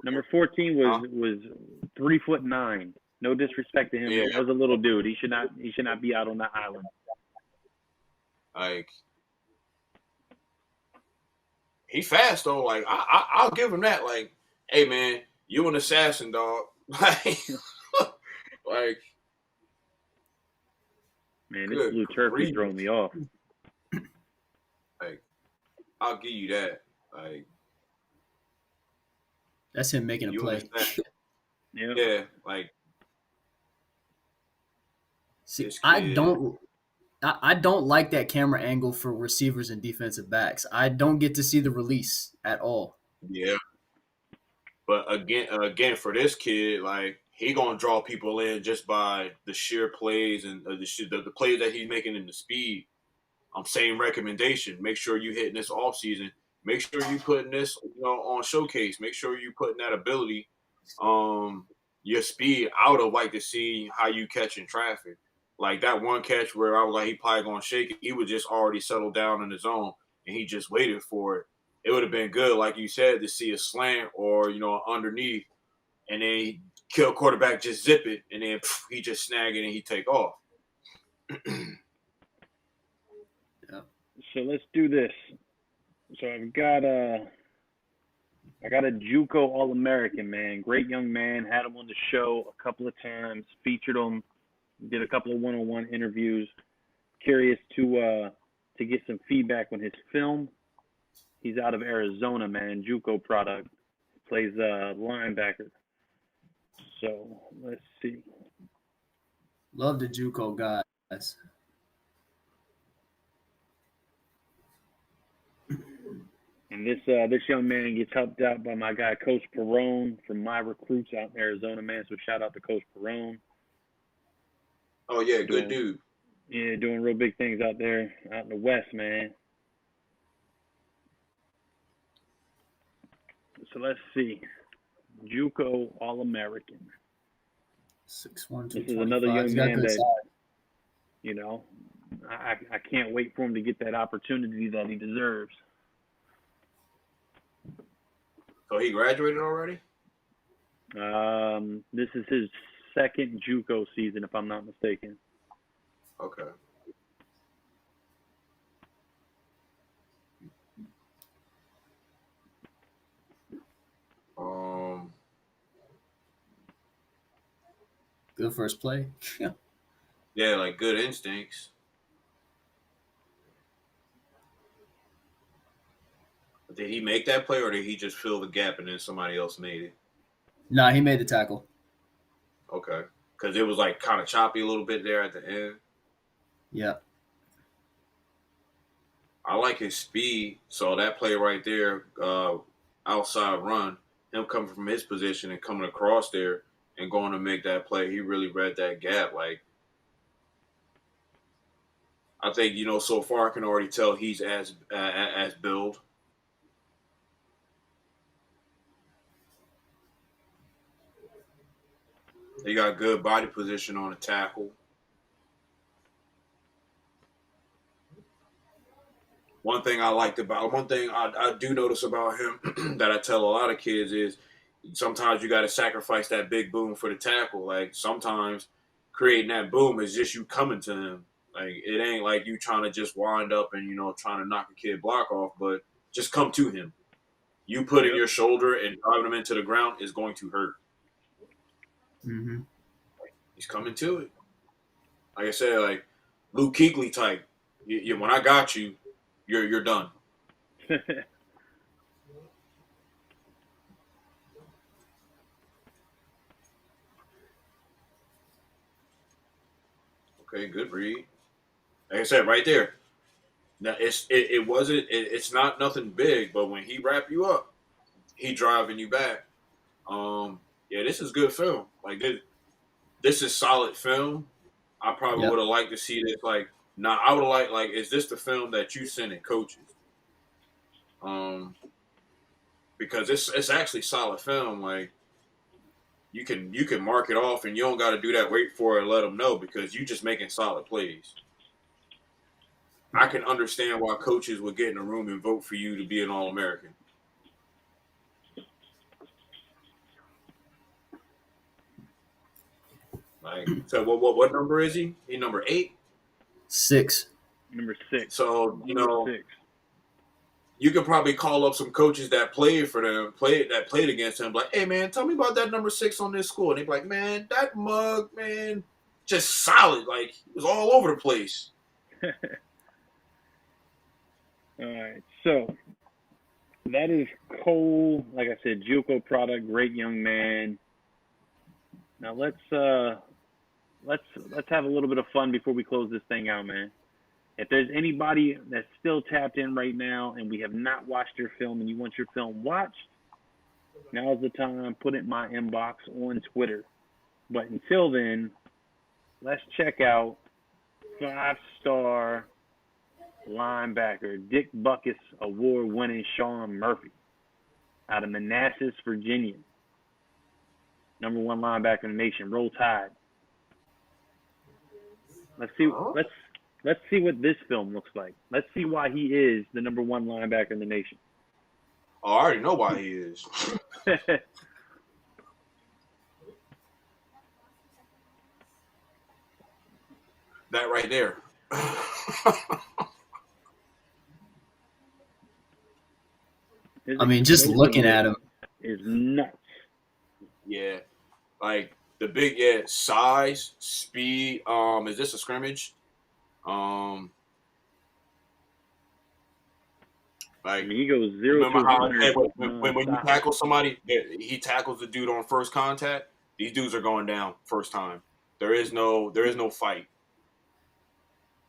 Number 14 was 3'9". No disrespect to him. Yeah. He was a little dude. He should not be out on that island. Like, he fast though. Like, I'll give him that. Like, hey man, you an assassin, dog. Like, man, this blue turf is throwing me off. Like, I'll give you that. Like, that's him making a play. Yeah. Yeah, like See, This I kid. don't. I don't like that camera angle for receivers and defensive backs. I don't get to see the release at all. Yeah. But again, for this kid, like he gonna draw people in just by the sheer plays and the plays that he's making in the speed. Same recommendation. Make sure you hitting this off season. Make sure you putting this on showcase. Make sure you putting that ability, your speed. I would have liked to see how you catch in traffic. Like that one catch where I was like, he probably gonna shake it. He would just already settle down in his zone and he just waited for it. It would have been good, like you said, to see a slant or underneath, and then he kill quarterback, just zip it, and then he just snag it and he take off. So let's do this. So I got a JUCO All-American, man. Great young man. Had him on the show a couple of times. Featured him. Did a couple of one-on-one interviews. Curious to get some feedback on his film. He's out of Arizona, man. JUCO product. Plays linebacker. So let's see. Love the JUCO guys. And this young man gets helped out by my guy Coach Perone from my recruits out in Arizona, man. So shout out to Coach Perone. Oh yeah, good dude. Yeah, doing real big things out there, out in the West, man. So let's see. JUCO All-American. 6'1", This is another young man that, size. I can't wait for him to get that opportunity that he deserves. So he graduated already? This is his second JUCO season, if I'm not mistaken. Okay. Good first play. Yeah, like good instincts. Did he make that play, or did he just fill the gap and then somebody else made it? Nah, he made the tackle. Okay. Because it was like kind of choppy a little bit there at the end. Yeah. I like his speed. So that play right there, outside run, him coming from his position and coming across there and going to make that play, he really read that gap. Like, I think, so far I can already tell he's as build. He got good body position on the tackle. One thing I do notice about him that I tell a lot of kids is sometimes you got to sacrifice that big boom for the tackle. Like sometimes creating that boom is just you coming to him. Like it ain't like you trying to just wind up and trying to knock a kid block off, but just come to him. You putting your shoulder and driving him into the ground is going to hurt. Mm-hmm. He's coming to it. Like I said, like Luke Kuechly type. When I got you, you're done. Okay, good read. Like I said, right there. Now it's not nothing big, but when he wrap you up, he driving you back. Yeah, this is good film. Like this is solid film. I probably would have liked to see this. Like, I would have like, is this the film that you sending coaches? Because it's actually solid film. Like, you can mark it off, and you don't got to do that. Wait for it and let them know because you just making solid plays. I can understand why coaches would get in a room and vote for you to be an All-American. Like, so what number is he? He number 8? 6. Number 6. So Number 6. You could probably call up some coaches that played for them, played against him. Like, hey man, tell me about that number 6 on this school. And they'd be like, man, that mug, man, just solid. Like, it was all over the place. All right, so that is Cole. Like I said, JUCO product, great young man. Now let's let's have a little bit of fun before we close this thing out, man. If there's anybody that's still tapped in right now and we have not watched your film and you want your film watched, now's the time. Put it in my inbox on Twitter. But until then, let's check out 5-star linebacker Dick Buckus award-winning Sean Murphy out of Manassas, Virginia. Number 1 linebacker in the nation. Roll Tide. Let's see what this film looks like. Let's see why he is the number 1 linebacker in the nation. Oh, I already know why he is. That right there. I mean, just looking at him is nuts. Yeah, like the big size, speed. Is this a scrimmage? Like, I mean, he goes 0 to 100. When you tackle somebody, he tackles the dude on first contact. These dudes are going down first time. There is no fight.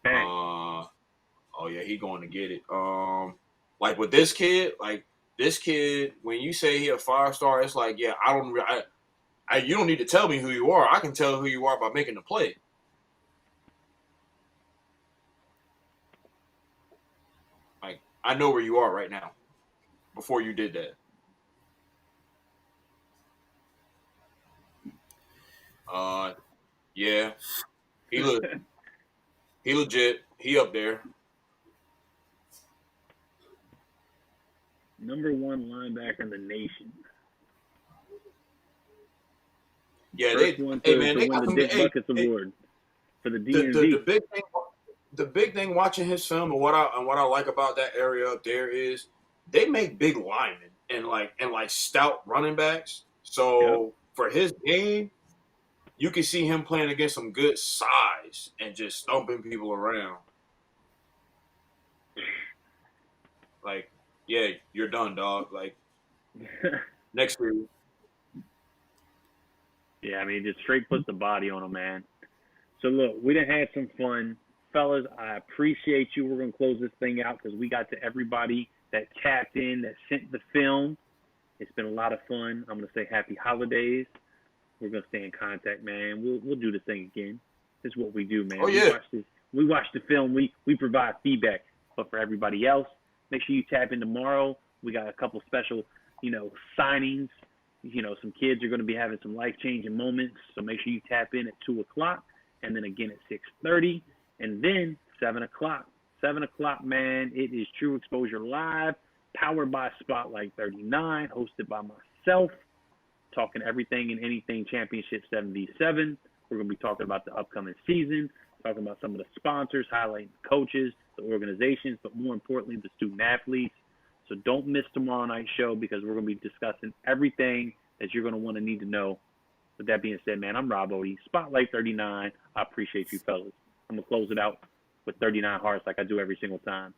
Oh yeah, he going to get it. Like with this kid, when you say he a 5-star, it's like, yeah, you don't need to tell me who you are. I can tell who you are by making the play. Like, I know where you are right now before you did that. Yeah, he legit. He up there. Number 1 linebacker in the nation. Yeah, First one to win the Dick Buckus Award for the DMV. The big thing watching his film and what I like about that area up there is they make big linemen and stout running backs. So for his game, you can see him playing against some good size and just stomping people around. Like, yeah, you're done, dog. Like, next year. Yeah, I mean, just straight puts the body on him, man. So, look, we done had some fun. Fellas, I appreciate you. We're going to close this thing out because we got to everybody that tapped in, that sent the film. It's been a lot of fun. I'm going to say happy holidays. We're going to stay in contact, man. We'll do this thing again. This is what we do, man. Oh, yeah. We watch the film. We provide feedback. But for everybody else, make sure you tap in tomorrow. We got a couple special, signings. Some kids are going to be having some life-changing moments. So make sure you tap in at 2 o'clock and then again at 6:30 and then 7 o'clock. 7 o'clock, man, it is True Exposure Live, powered by Spotlight 39, hosted by myself, talking everything and anything Championship 77. We're going to be talking about the upcoming season, talking about some of the sponsors, highlighting the coaches, the organizations, but more importantly, the student athletes. So don't miss tomorrow night's show because we're going to be discussing everything that you're going to want to need to know. With that being said, man, I'm Rob Odie, Spotlight 39. I appreciate you, fellas. I'm going to close it out with 39 hearts like I do every single time.